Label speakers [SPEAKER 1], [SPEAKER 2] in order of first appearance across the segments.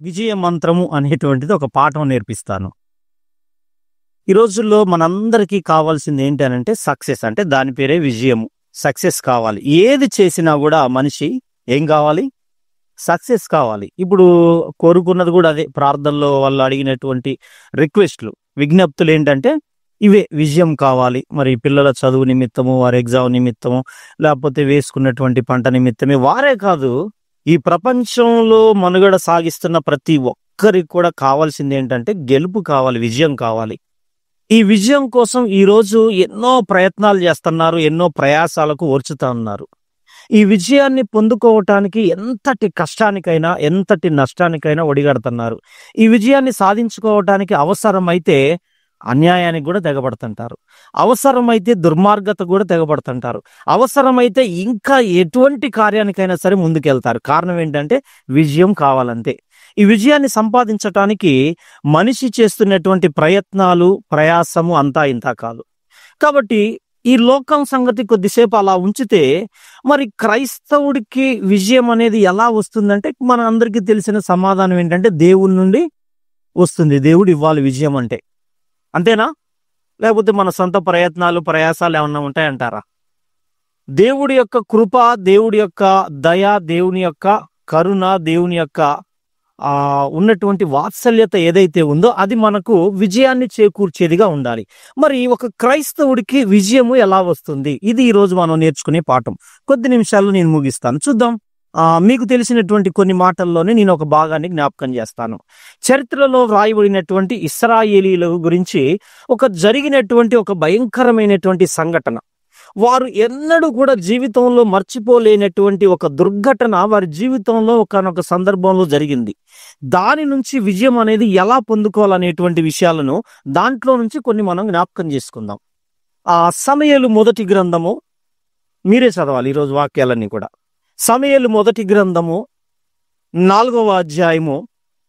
[SPEAKER 1] విజయ మంత్రము అనేటువంటిది ఒక పాఠం నేర్పిస్తాను. ఈ రోజుల్లో మనందరికీ కావాల్సింది ఏంటి అనంటే సక్సెస్. అంటే దాని పేరే విజయము. సక్సెస్ కావాలి. ఏది చేసినా కూడా మనిషి ఏం కావాలి? సక్సెస్ కావాలి. ఇప్పుడు కోరుకున్నది కూడా అదే. ప్రార్థనలో వాళ్ళు అడిగినటువంటి రిక్వెస్ట్లు, విజ్ఞప్తులు ఏంటంటే ఇవే. విజయం కావాలి. మరి పిల్లల చదువు నిమిత్తము, వారి ఎగ్జామ్ నిమిత్తము, లేకపోతే వేసుకున్నటువంటి పంట నిమిత్తమే వారే కాదు, ఈ ప్రపంచంలో మనుగడ సాగిస్తున్న ప్రతి ఒక్కరికి కూడా కావాల్సింది ఏంటంటే గెలుపు కావాలి, విజయం కావాలి. ఈ విజయం కోసం ఈరోజు ఎన్నో ప్రయత్నాలు చేస్తున్నారు, ఎన్నో ప్రయాసాలకు ఓర్చుతా ఉన్నారు. ఈ విజయాన్ని పొందుకోవటానికి ఎంతటి కష్టానికైనా, ఎంతటి నష్టానికైనా ఒడిగడుతున్నారు. ఈ విజయాన్ని సాధించుకోవటానికి అవసరమైతే అన్యాయానికి కూడా తెగబడుతుంటారు, అవసరమైతే దుర్మార్గత కూడా తెగబడుతుంటారు, అవసరమైతే ఇంకా ఎటువంటి కార్యానికైనా సరే ముందుకెళ్తారు. కారణం ఏంటంటే విజయం కావాలంతే. ఈ విజయాన్ని సంపాదించటానికి మనిషి చేస్తున్నటువంటి ప్రయత్నాలు, ప్రయాసము అంతా ఇంతా కాదు. కాబట్టి ఈ లోకం సంగతి కొద్దిసేపు అలా ఉంచితే, మరి క్రైస్తవుడికి విజయం అనేది ఎలా వస్తుందంటే మన అందరికీ తెలిసిన సమాధానం ఏంటంటే దేవుడి నుండి వస్తుంది. దేవుడు ఇవ్వాలి విజయం అంటే. అంతేనా? లేకపోతే మన సొంత ప్రయత్నాలు, ప్రయాసాలు ఏమన్నా ఉంటాయంటారా? దేవుడి యొక్క కృప, దేవుడి యొక్క దయ, దేవుని యొక్క కరుణ, దేవుని యొక్క ఉన్నటువంటి వాత్సల్యత ఏదైతే ఉందో అది మనకు విజయాన్ని చేకూర్చేదిగా ఉండాలి. మరి ఒక క్రైస్తవుడికి విజయము ఎలా వస్తుంది? ఇది ఈరోజు మనం నేర్చుకునే పాఠం. కొద్ది నిమిషాల్లో నేను ముగిస్తాను. చూద్దాం. మీకు తెలిసినటువంటి కొన్ని మాటల్లోనే నేను ఒక భాగాన్ని జ్ఞాపకం చేస్తాను. చరిత్రలో వ్రాయబడినటువంటి ఇశ్రాయేలీల గురించి జరిగినటువంటి ఒక భయంకరమైనటువంటి సంఘటన, వారు ఎన్నడూ కూడా జీవితంలో మర్చిపోలేనటువంటి ఒక దుర్ఘటన వారి జీవితంలో ఒకనొక సందర్భంలో జరిగింది. దాని నుంచి విజయం అనేది ఎలా పొందుకోవాలనేటువంటి విషయాలను దాంట్లో నుంచి కొన్ని మనం జ్ఞాపకం చేసుకుందాం. సమూయేలు మొదటి గ్రంథము మీరే చదవాలి ఈరోజు వాక్యాలన్నీ కూడా. సమూయేలు మొదటి గ్రంథము 4వ అధ్యాయము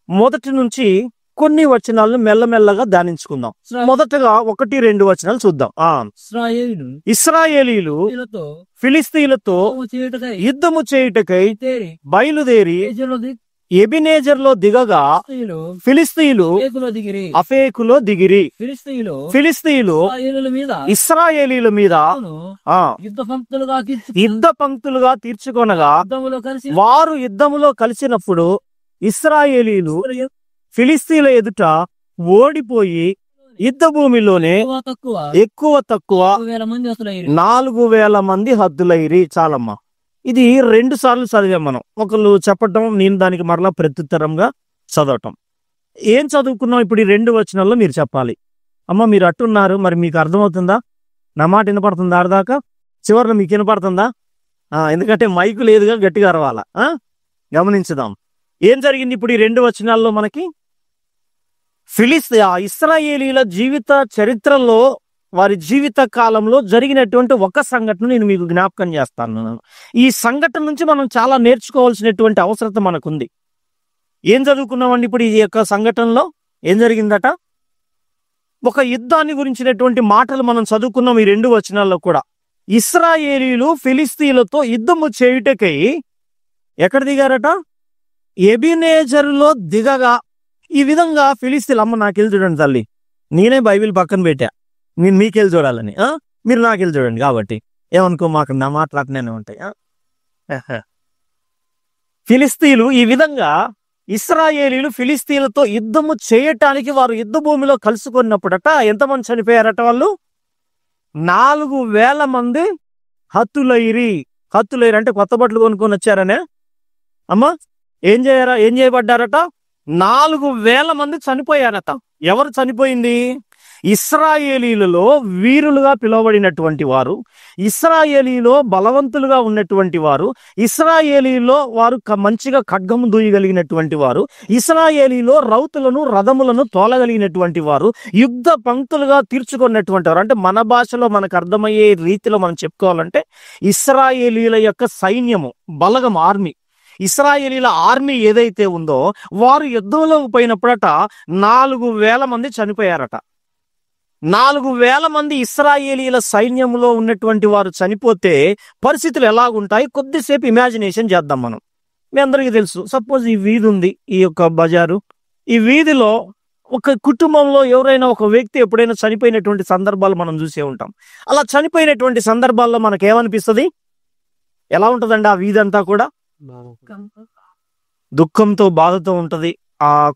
[SPEAKER 1] మొదటి నుంచి కొన్ని వచనాలను మెల్లమెల్లగా ధ్యానించుకుందాం. మొదటగా 1-2 వచనాలు చూద్దాం. ఇశ్రాయేలీలు ఫిలిస్తీయులతో యుద్ధము చేయుటకై బయలుదేరి ఎబినేజర్లో దిగగా ఫిలిస్తీయులు అఫేకులో దిగిరి. ఫిలిస్తీయులు ఇశ్రాయేలీల మీద యుద్ధ పంక్తులుగా తీర్చుకొనగా వారు యుద్ధములో కలిసినప్పుడు ఇశ్రాయేలీలు ఫిలిస్తీయుల ఎదుట ఓడిపోయి యుద్ధ భూమిలోనే ఎక్కువ తక్కువ 4,000 మంది హద్దులైరి. చాలమ్మా. ఇది 2 సార్లు చదివాం మనం. ఒకళ్ళు చెప్పటం, నేను దానికి మరలా ప్రత్యుత్తరంగా చదవటం. ఏం చదువుకున్నాం ఇప్పుడు ఈ 2 వచనాల్లో మీరు చెప్పాలి. అమ్మ మీరు అట్టున్నారు, మరి మీకు అర్థమవుతుందా? నా మాట వినపడుతుందా? ఆడదాకా చివరిలో మీకు వినపడుతుందా? ఎందుకంటే మైకు లేదుగా, గట్టిగా అరవాలా. గమనించుదాం ఏం జరిగింది ఇప్పుడు ఈ 2 వచనాల్లో మనకి. ఇశ్రాయేలీల జీవిత చరిత్రలో, వారి జీవిత కాలంలో జరిగినటువంటి ఒక సంఘటన నేను మీకు జ్ఞాపకం చేస్తాను. ఈ సంఘటన నుంచి మనం చాలా నేర్చుకోవాల్సినటువంటి అవసరత మనకుంది. ఏం చదువుకున్నామండి ఇప్పుడు ఈ యొక్క సంఘటనలో? ఏం జరిగిందట? ఒక యుద్ధాన్ని గురించినటువంటి మాటలు మనం చదువుకున్నాం ఈ 2 వచనాల్లో కూడా. ఇశ్రాయేలీలు ఫిలిస్తీయులతో యుద్ధము చేయుటకై ఎక్కడ దిగారట? ఎబినేజరులో దిగగా. ఈ విధంగా ఫిలిస్తీన్లు, అమ్మ నాకెళ్ళి చూడండి తల్లి, నేనే బైబిల్ పక్కన పెట్టా, నేను మీకెళ్ళి చూడాలని, మీరు నాకెళ్ళి చూడండి. కాబట్టి ఏమనుకో, మాకు నా మాట్లాడినే ఉంటాయి. ఫిలిస్తీన్లు ఈ విధంగా ఇశ్రాయేలీలు ఫిలిస్తీన్లతో యుద్ధము చేయటానికి వారు యుద్ధ భూమిలో కలుసుకున్నప్పుడట ఎంతమంది చనిపోయారట? వాళ్ళు 4,000 మంది హతులైరి. హతులైరి అంటే కొత్త బట్టలు కొనుక్కొని వచ్చారనే అమ్మా. ఏం చేయబడ్డారట? 4,000 మంది చనిపోయారట. ఎవరు చనిపోయింది? ఇశ్రాయేలీలలో వీరులుగా పిలువబడినటువంటి వారు, ఇశ్రాయేలీలో బలవంతులుగా ఉన్నటువంటి వారు, ఇశ్రాయేలీలో వారు మంచిగా ఖడ్గము దూయగలిగినటువంటి వారు, ఇశ్రాయేలీలో రౌతులను రథములను తోలగలిగినటువంటి వారు, యుద్ధ పంక్తులుగా తీర్చుకున్నటువంటి వారు. అంటే మన భాషలో మనకు అర్థమయ్యే రీతిలో మనం చెప్పుకోవాలంటే ఇశ్రాయేలీల యొక్క సైన్యము, బలగం, ఆర్మీ. ఇశ్రాయేలీల ఆర్మీ ఏదైతే ఉందో వారు యుద్ధంలో పోయినప్పుడట 4,000 మంది చనిపోయారట. 4,000 మంది ఇశ్రాయేలీల సైన్యంలో ఉన్నటువంటి వారు చనిపోతే పరిస్థితులు ఎలాగుంటాయి? కొద్దిసేపు ఇమాజినేషన్ చేద్దాం మనం. మీ అందరికీ తెలుసు. సపోజ్ ఈ వీధి ఉంది, ఈ యొక్క బజారు. ఈ వీధిలో ఒక కుటుంబంలో ఎవరైనా ఒక వ్యక్తి ఎప్పుడైనా చనిపోయినటువంటి సందర్భాలు మనం చూసే ఉంటాం. అలా చనిపోయినటువంటి సందర్భాల్లో మనకేమనిపిస్తుంది? ఎలా ఉంటుందండి ఆ వీధి అంతా కూడా? దుఃఖంతో, బాధతో ఉంటది.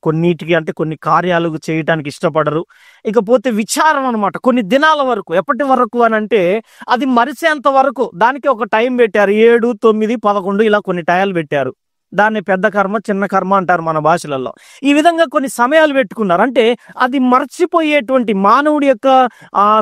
[SPEAKER 1] కొన్నిటికి అంటే కొన్ని కార్యాలు చేయటానికి ఇష్టపడరు. ఇకపోతే విచారం అనమాట. కొన్ని దినాల వరకు, ఎప్పటి వరకు అని అంటే అది మరిసేంత వరకు. దానికి ఒక టైం పెట్టారు. 7, 9, 11 ఇలా కొన్ని టయాలు పెట్టారు. దాన్ని పెద్ద కర్మ, చిన్న కర్మ అంటారు మన భాషలలో. ఈ విధంగా కొన్ని సమయాలు పెట్టుకున్నారు. అంటే అది మర్చిపోయేటువంటి మానవుడి యొక్క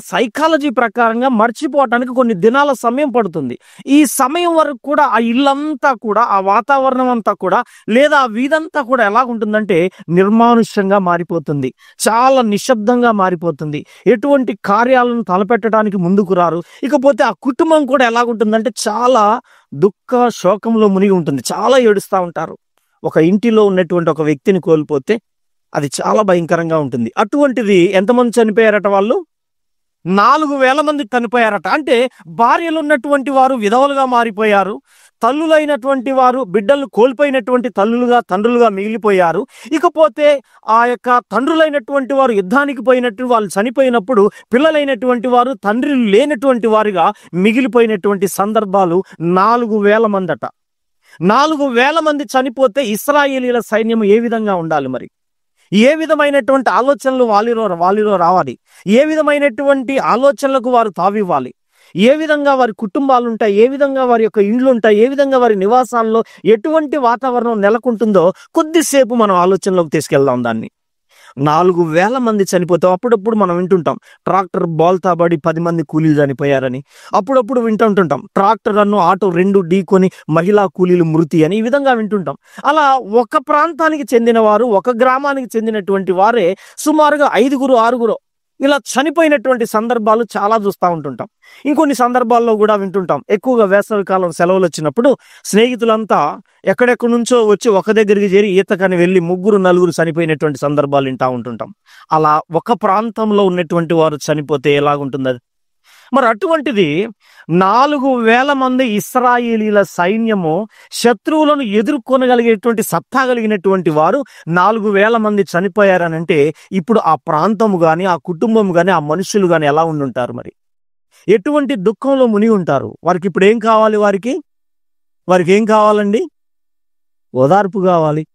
[SPEAKER 1] సైకాలజీ ప్రకారంగా మర్చిపోవటానికి కొన్ని దినాల సమయం పడుతుంది. ఈ సమయం వరకు కూడా ఆ ఇల్లంతా కూడా, ఆ వాతావరణం అంతా కూడా, లేదా ఆ వీధంతా కూడా ఎలాగుంటుందంటే నిర్మానుష్యంగా మారిపోతుంది. చాలా నిశ్శబ్దంగా మారిపోతుంది. ఎటువంటి కార్యాలను తలపెట్టడానికి ముందుకు రారు. ఇకపోతే ఆ కుటుంబం కూడా ఎలాగుంటుందంటే చాలా దుఃఖ శోకంలో మునిగి ఉంటుంది. చాలా ఏడుస్తూ ఉంటారు. ఒక ఇంటిలో ఉన్నటువంటి ఒక వ్యక్తిని కోల్పోతే అది చాలా భయంకరంగా ఉంటుంది. అటువంటిది ఎంతమంది చనిపోయారట? వాళ్ళు 4,000 మంది చనిపోయారట. అంటే భార్యలు ఉన్నటువంటి వారు విధవలుగా మారిపోయారు. తల్లులైనటువంటి వారు బిడ్డలు కోల్పోయినటువంటి తల్లులుగా, తండ్రులుగా మిగిలిపోయారు. ఇకపోతే ఆ యొక్క తండ్రులైనటువంటి వారు యుద్ధానికి పోయినట్టు వాళ్ళు చనిపోయినప్పుడు పిల్లలైనటువంటి వారు తండ్రులు లేనటువంటి వారుగా మిగిలిపోయినటువంటి సందర్భాలు 4,000 మంది అట. 4,000 మంది చనిపోతే ఇశ్రాయేలీల సైన్యం ఏ విధంగా ఉండాలి మరి? ఏ విధమైనటువంటి ఆలోచనలు వారిలో రావాలి? ఏ విధమైనటువంటి ఆలోచనలకు వారు తావివ్వాలి? ఏ విధంగా వారి కుటుంబాలు ఉంటాయి? ఏ విధంగా వారి యొక్క ఇండ్లు ఉంటాయి? ఏ విధంగా వారి నివాసాల్లో ఎటువంటి వాతావరణం నెలకొంటుందో కొద్దిసేపు మనం ఆలోచనలోకి తీసుకెళ్దాం దాన్ని. 4,000 మంది చనిపోతాం. అప్పుడప్పుడు మనం వింటుంటాం ట్రాక్టర్ బోల్తా పడి 10 మంది కూలీలు చనిపోయారని. అప్పుడప్పుడు వింటుంటాం ట్రాక్టర్ ఆటో 2 ఢీకొని మహిళా కూలీలు మృతి అని. ఈ విధంగా వింటుంటాం. అలా ఒక ప్రాంతానికి చెందిన వారు, ఒక గ్రామానికి చెందినటువంటి వారే సుమారుగా 5, 6 ఇలా చనిపోయినటువంటి సందర్భాలు చాలా చూస్తూ ఉంటుంటాం. ఇంకొన్ని సందర్భాల్లో కూడా వింటుంటాం. ఎక్కువగా వేసవికాలం సెలవులు వచ్చినప్పుడు స్నేహితులంతా ఎక్కడెక్కడి నుంచో వచ్చి ఒక దగ్గరికి చేరి ఈతకని వెళ్ళి 3, 4 చనిపోయినటువంటి సందర్భాలు వింటూ ఉంటుంటాం. అలా ఒక ప్రాంతంలో ఉన్నటువంటి వారు చనిపోతే ఎలాగుంటుంది అది? మరి అటువంటిది 4,000 మంది ఇశ్రాయేలీల సైన్యము శత్రువులను ఎదుర్కొనగలిగేటువంటి సత్తా కలిగినటువంటి వారు 4,000 మంది చనిపోయారనంటే ఇప్పుడు ఆ ప్రాంతము గాని, ఆ కుటుంబం గాని, ఆ మనుషులు గాని ఎలా ఉండుంటారు మరి? ఎటువంటి దుఃఖంలో మునిగి ఉంటారు? వారికి ఇప్పుడు ఏం కావాలి? వారికి ఏం కావాలండి? ఓదార్పు కావాలి.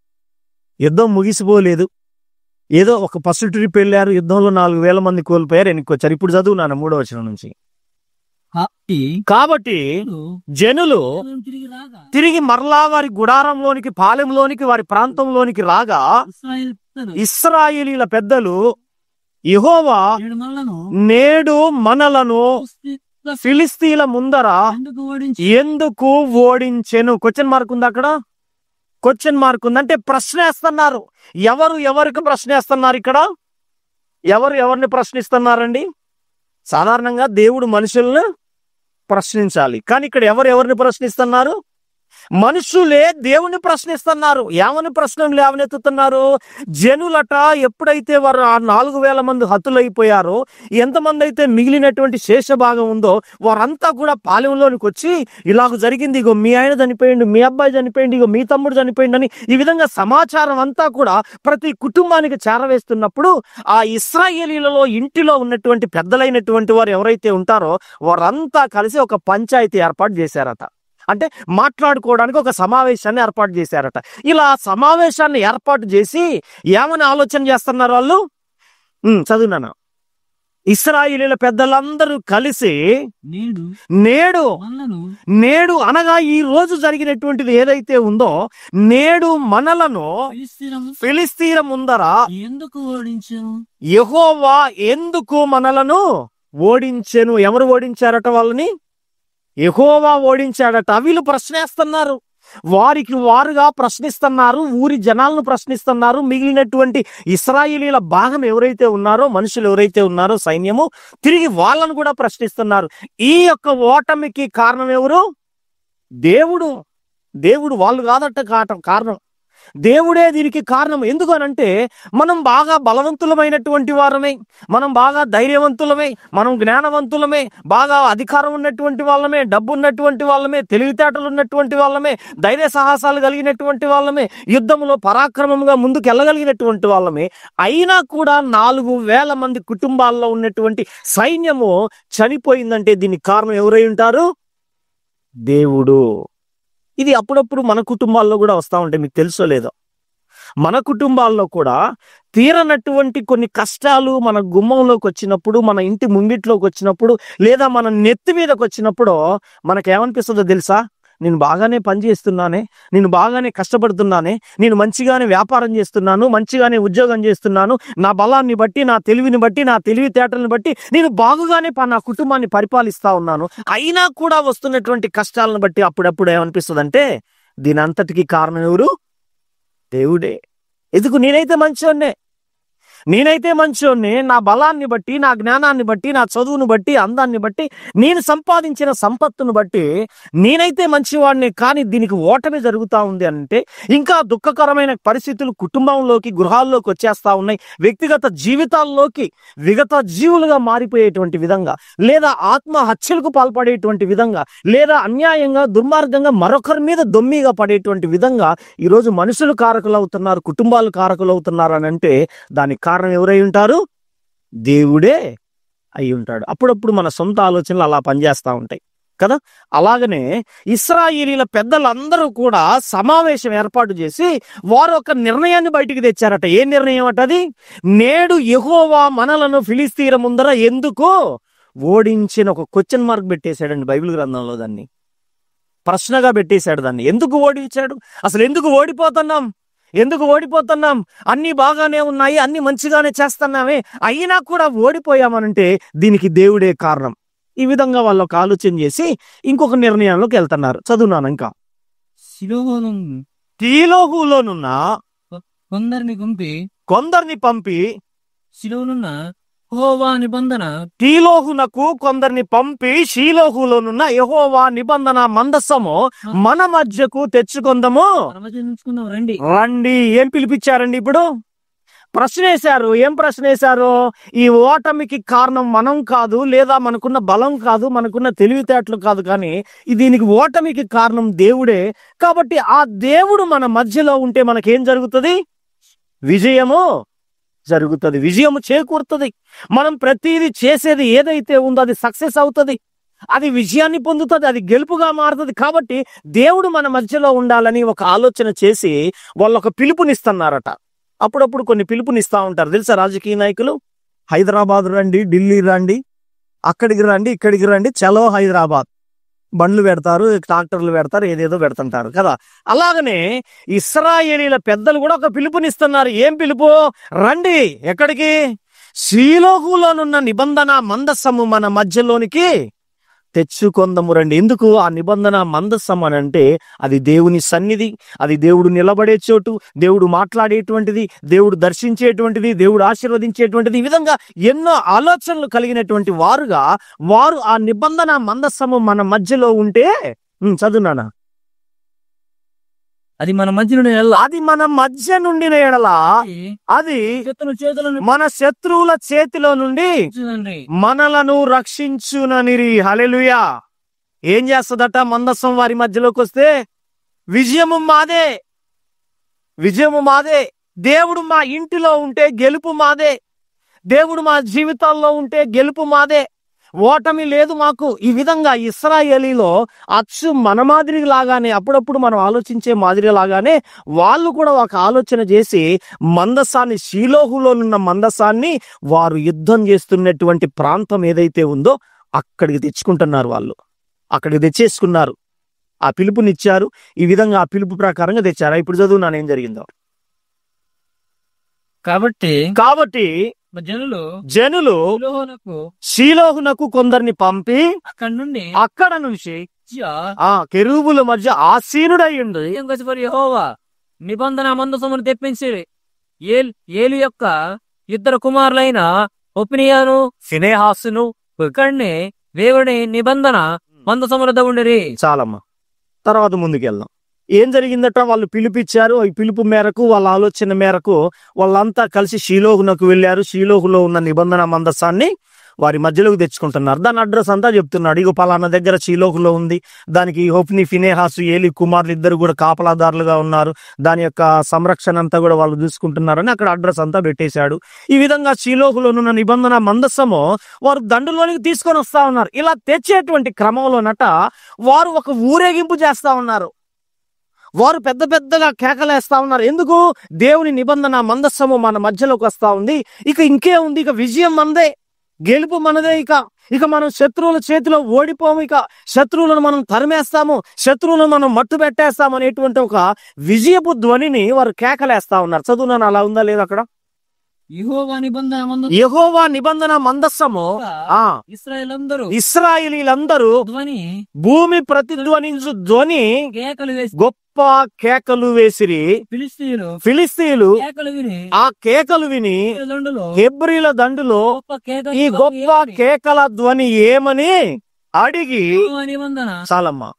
[SPEAKER 1] యుద్ధం ముగిసిపోలేదు. ఏదో ఒక ఫస్ట్ ట్రిప్ వెళ్ళారు, యుద్ధంలో 4,000 మంది కోల్పోయారు, వెనక్కొచ్చారు. ఇప్పుడు చదువునాను 3వ వచనం నుంచి. కాబట్టి జనులు తిరిగి మరలా వారి గుడారంలోనికి, పాలెంలోనికి, వారి ప్రాంతంలోనికి రాగా ఇశ్రాయేలీల పెద్దలు యెహోవా నేడు మనలను ఫిలిస్తీన్ల ముందర ఎందుకు ఓడించెను? క్వశ్చన్ మార్క్ ఉంది అక్కడ. క్వశ్చన్ మార్క్ ఉంది. అంటే ప్రశ్నేస్తున్నారు. ఎవరికి ప్రశ్నేస్తున్నారు ఇక్కడ? ఎవరిని ప్రశ్నిస్తున్నారండి? సాధారణంగా దేవుడు మనుషులను ప్రశ్నించాలి. కానీ ఇక్కడ ఎవరిని ప్రశ్నిస్తున్నారు? మనుషులే దేవుని ప్రశ్నిస్తున్నారు. ఏమని ప్రశ్నలు లేవనెత్తుతున్నారు? జనులట ఎప్పుడైతే వారు ఆ 4,000 మంది హతులైపోయారో, ఎంతమంది అయితే మిగిలినటువంటి శేషభాగం ఉందో వారంతా కూడా పాలెంలోనికి వచ్చి ఇలాగ జరిగింది, ఇగో మీ ఆయన చనిపోయిండు, మీ అబ్బాయి చనిపోయింది, ఇగో మీ తమ్ముడు చనిపోయిండు అని ఈ విధంగా సమాచారం అంతా కూడా ప్రతి కుటుంబానికి చేరవేస్తున్నప్పుడు ఆ ఇశ్రాయేలీలలో ఇంటిలో ఉన్నటువంటి పెద్దలైనటువంటి వారు ఎవరైతే ఉంటారో వారంతా కలిసి ఒక పంచాయతీ ఏర్పాటు చేశారట. అంటే మాట్లాడుకోవడానికి ఒక సమావేశాన్ని ఏర్పాటు చేశారట. ఇలా సమావేశాన్ని ఏర్పాటు చేసి ఏమని ఆలోచన చేస్తున్నారు వాళ్ళు? చదువునాను. ఇశ్రాయేలీల పెద్దలందరూ కలిసి నేడు అనగా ఈ రోజు జరిగినటువంటిది ఏదైతే ఉందో, నేడు మనలను ఫిలిస్తీన్ల ముందర యెహోవా ఎందుకు మనలను ఓడించెను? ఎవరు ఓడించారట వాళ్ళని? యెహోవా ఓడించాడట. వీళ్ళు ప్రశ్నేస్తున్నారు. వారికి వారుగా ప్రశ్నిస్తున్నారు. ఊరి జనాలను ప్రశ్నిస్తున్నారు. మిగిలినటువంటి ఇశ్రాయేలీల భాగం ఎవరైతే ఉన్నారో, మనుషులు ఎవరైతే ఉన్నారో, సైన్యము తిరిగి వాళ్ళను కూడా ప్రశ్నిస్తున్నారు. ఈ యొక్క ఓటమికి కారణం ఎవరు? దేవుడు. వాళ్ళు కాదట కారణం. దేవుడే దీనికి కారణం. ఎందుకు అనంటే మనం బాగా బలవంతులమైనటువంటి వారమే, మనం బాగా ధైర్యవంతులమే, మనం జ్ఞానవంతులమే, బాగా అధికారం ఉన్నటువంటి వాళ్ళమే, డబ్బు ఉన్నటువంటి వాళ్ళమే, తెలివితేటలు ఉన్నటువంటి వాళ్ళమే, ధైర్య సాహసాలు కలిగినటువంటి వాళ్ళమే, యుద్ధంలో పరాక్రమంగా ముందుకు వెళ్ళగలిగినటువంటి వాళ్ళమే. అయినా కూడా 4,000 మంది కుటుంబాల్లో ఉన్నటువంటి సైన్యము చనిపోయిందంటే దీనికి కారణం ఎవరై ఉంటారు? దేవుడు. ఇది అప్పుడప్పుడు మన కుటుంబాల్లో కూడా వస్తూ ఉంటాయి, మీకు తెలుసో లేదో. మన కుటుంబాల్లో కూడా తీరనటువంటి కొన్ని కష్టాలు మన గుమ్మంలోకి వచ్చినప్పుడు, మన ఇంటి ముంగిట్లోకి వచ్చినప్పుడు, లేదా మన నెత్తి మీదకి వచ్చినప్పుడు మనకేమనిపిస్తుందో తెలుసా? నేను బాగానే పని చేస్తున్నానే, నేను బాగానే కష్టపడుతున్నానే, నేను మంచిగానే వ్యాపారం చేస్తున్నాను, మంచిగానే ఉద్యోగం చేస్తున్నాను, నా బలాన్ని బట్టి, నా తెలివిని బట్టి, నా తెలివితేటలను బట్టి నేను బాగుగానే నా కుటుంబాన్ని పరిపాలిస్తా ఉన్నాను. అయినా కూడా వస్తున్నటువంటి కష్టాలను బట్టి అప్పుడప్పుడు ఏమనిపిస్తుందంటే దీని అంతటికి కారణం ఎవరు? దేవుడే. ఎందుకు? నేనైతే మంచోన్నే, నా బలాన్ని బట్టి, నా జ్ఞానాన్ని బట్టి, నా చదువును బట్టి, అందాన్ని బట్టి, నేను సంపాదించిన సంపత్తును బట్టి నేనైతే మంచివాడిని. కానీ దీనికి ఓటమి జరుగుతూ ఉంది అంటే ఇంకా దుఃఖకరమైన పరిస్థితులు కుటుంబంలోకి, గృహాల్లోకి వచ్చేస్తా ఉన్నాయి. వ్యక్తిగత జీవితాల్లోకి విగత జీవులుగా మారిపోయేటువంటి విధంగా, లేదా ఆత్మహత్యలకు పాల్పడేటువంటి విధంగా, లేదా అన్యాయంగా దుర్మార్గంగా మరొకరి మీద దొమ్మిగా పడేటువంటి విధంగా ఈరోజు మనుషులు కారకులవుతున్నారు, కుటుంబాలు కారకులవుతున్నారు అని అంటే దానికి కారణం ఎవరై ఉంటారు? దేవుడే అయి ఉంటాడు. అప్పుడప్పుడు మన సొంత ఆలోచనలు అలా పనిచేస్తూ ఉంటాయి కదా. అలాగనే ఇశ్రాయేలీల పెద్దలందరూ కూడా సమావేశం ఏర్పాటు చేసి వారు ఒక నిర్ణయాన్ని బయటికి తెచ్చారట. ఏ నిర్ణయం అట అది? నేడు యెహోవా మనలను ఫిలిస్తీయుల ముందర ఎందుకు ఓడించిన ఒక క్వశ్చన్ మార్క్ పెట్టేశాడండి బైబిల్ గ్రంథంలో. దాన్ని ప్రశ్నగా పెట్టేశాడు. దాన్ని ఎందుకు ఓడించాడు? అసలు ఎందుకు ఓడిపోతున్నాం? అన్ని బాగానే ఉన్నాయి, అన్ని మంచిగానే చేస్తున్నామే, అయినా కూడా ఓడిపోయామనంటే దీనికి దేవుడే కారణం. ఈ విధంగా వాళ్ళు ఒక ఆలోచన చేసి ఇంకొక నిర్ణయంలోకి వెళ్తున్నారు. చదువున్నాను ఇంకా. షీలోహులోనున్న కొందరిని పంపి
[SPEAKER 2] షిలోనున్న యెహోవా నిబంధన
[SPEAKER 1] షీలోహునకు కొందరిని పంపి షీలోహులోనున్న యెహోవా నిబంధన మందసము మన మధ్యకు తెచ్చుకొందము రండి. ఏం పిలిపించారండి? ఇప్పుడు ప్రశ్న వేశారు. ఏం ప్రశ్న వేశారు? ఈ ఓటమికి కారణం మనం కాదు, లేదా మనకున్న బలం కాదు, మనకున్న తెలివితేటలు కాదు, కానీ దీనికి ఓటమికి కారణం దేవుడే. కాబట్టి ఆ దేవుడు మన మధ్యలో ఉంటే మనకేం జరుగుతుంది? విజయము జరుగుతుంది, విజయము చేకూరుతుంది. మనం ప్రతిదీ చేసేది ఏదైతే ఉందో అది సక్సెస్ అవుతుంది, అది విజయాన్ని పొందుతుంది, అది గెలుపుగా మారుతుంది. కాబట్టి దేవుడు మన మధ్యలో ఉండాలని ఒక ఆలోచన చేసి వాళ్ళు ఒక పిలుపునిస్తున్నారట. అప్పుడప్పుడు కొన్ని పిలుపునిస్తా ఉంటారు తెలుసా రాజకీయ నాయకులు. హైదరాబాద్ రండి, ఢిల్లీ రండి, అక్కడికి రండి, ఇక్కడికి రండి, చలో హైదరాబాద్. బండ్లు పెడతారు, ట్రాక్టర్లు పెడతారు, ఏదేదో పెడుతుంటారు కదా. అలాగనే ఇశ్రాయేలీల పెద్దలు కూడా ఒక పిలుపునిస్తున్నారు. ఏం పిలుపు? రండి. ఎక్కడికి? షీలోహులోనున్న నిబంధన మందసము మన మధ్యలోనికి తెచ్చుకొందము రండి. ఎందుకు ఆ నిబంధన మందసం అని అంటే అది దేవుని సన్నిధి, అది దేవుడు నిలబడే చోటు, దేవుడు మాట్లాడేటువంటిది, దేవుడు దర్శించేటువంటిది, దేవుడు ఆశీర్వదించేటువంటిది. ఈ విధంగా ఎన్నో ఆలోచనలు కలిగినటువంటి వారు ఆ నిబంధన మందసము మన మధ్యలో ఉంటే చదువునానా
[SPEAKER 2] అది మన మధ్య నుండిన ఎడల
[SPEAKER 1] అది మన శత్రువుల చేతిలో నుండి మనలను రక్షించుననిరి. హల్లెలూయా. ఏం చేస్తుందట మందసం వారి మధ్యలోకి వస్తే? విజయము మాదే. దేవుడు మా ఇంటిలో ఉంటే గెలుపు మాదే. దేవుడు మా జీవితాల్లో ఉంటే గెలుపు మాదే. ఓటమి లేదు మాకు. ఈ విధంగా ఇశ్రాయేలీలో అచ్చు మన మాదిరి లాగానే, అప్పుడప్పుడు మనం ఆలోచించే మాదిరి లాగానే వాళ్ళు కూడా ఒక ఆలోచన చేసి మందసాన్ని, షీలోహులోనున్న మందసాన్ని వారు యుద్ధం చేస్తున్నటువంటి ప్రాంతం ఏదైతే ఉందో అక్కడికి తెచ్చుకుంటున్నారు. వాళ్ళు అక్కడికి తెచ్చేసుకున్నారు. ఆ పిలుపునిచ్చారు. ఈ విధంగా ఆ పిలుపు ప్రకారంగా తెచ్చారు. ఇప్పుడు చదువు ఏం జరిగిందో. కాబట్టి జనులు షీలోహునకు కొందరిని పంపి అక్కడ నుంచి కెరూబుల మధ్య ఆసీనుడయ్యుండి
[SPEAKER 2] యెహోవా నిబంధన మందసమును తెప్పించి ఏలు యొక్క ఇద్దరు కుమారులైన ఒప్నియాను
[SPEAKER 1] ఫినెహాసును
[SPEAKER 2] ఇక్కడనే దేవుడి నిబంధన మందసములతో ఉండిరి.
[SPEAKER 1] చాలమ్మా, తర్వాత ముందుకెళ్దాం. ఏం జరిగిందట, వాళ్ళు పిలిపించారు. ఈ పిలుపు మేరకు, వాళ్ళ ఆలోచన మేరకు వాళ్ళంతా కలిసి షీలోహునకు వెళ్ళారు. షీలోహులో ఉన్న నిబంధన మందసాన్ని వారి మధ్యలోకి తెచ్చుకుంటున్నారు. దాని అడ్రస్ అంతా చెప్తున్నాడు. ఇగో పలానా దగ్గర షీలోహులో ఉంది, దానికి హోఫ్ని, ఫినేహాసు, ఏలి కుమారులు ఇద్దరు కూడా కాపలాదారులుగా ఉన్నారు, దాని యొక్క సంరక్షణ అంతా కూడా వాళ్ళు చూసుకుంటున్నారని అక్కడ అడ్రస్ అంతా పెట్టేశాడు. ఈ విధంగా షీలోహులోనున్న నిబంధన మందసము వారు దండులోనికి తీసుకొని వస్తా ఉన్నారు. ఇలా తెచ్చేటువంటి క్రమంలోనట వారు ఒక ఊరేగింపు చేస్తా ఉన్నారు. వారు పెద్ద పెద్దగా కేకలేస్తా ఉన్నారు. ఎందుకు? దేవుని నిబంధన మందస్సము మన మధ్యలోకి వస్తా ఉంది. ఇక ఇంకే ఉంది, ఇక విజయం మనదే, గెలుపు మనదే. ఇక మనం శత్రువుల చేతిలో ఓడిపోము, ఇక శత్రువులను మనం తరిమేస్తాము, శత్రువులను మనం మట్టు పెట్టేస్తాము అనేటువంటి ఒక విజయపు ధ్వనిని వారు కేకలేస్తా ఉన్నారు. చదువునాను, అలా ఉందా లేదా అక్కడ? యెహోవా నిబంధన మందస్సము ఇశ్రాయేలీయులందరూ భూమి ప్రతిధ్వనించు ధ్వని గొప్ప కేకలు వేసిరి. ఫిలిస్తీయులు ఆ కేకలు విని హెబ్రీల దండులో ఈ గొప్ప కేకల ధ్వని ఏమని అడిగి, చాలమ్మా,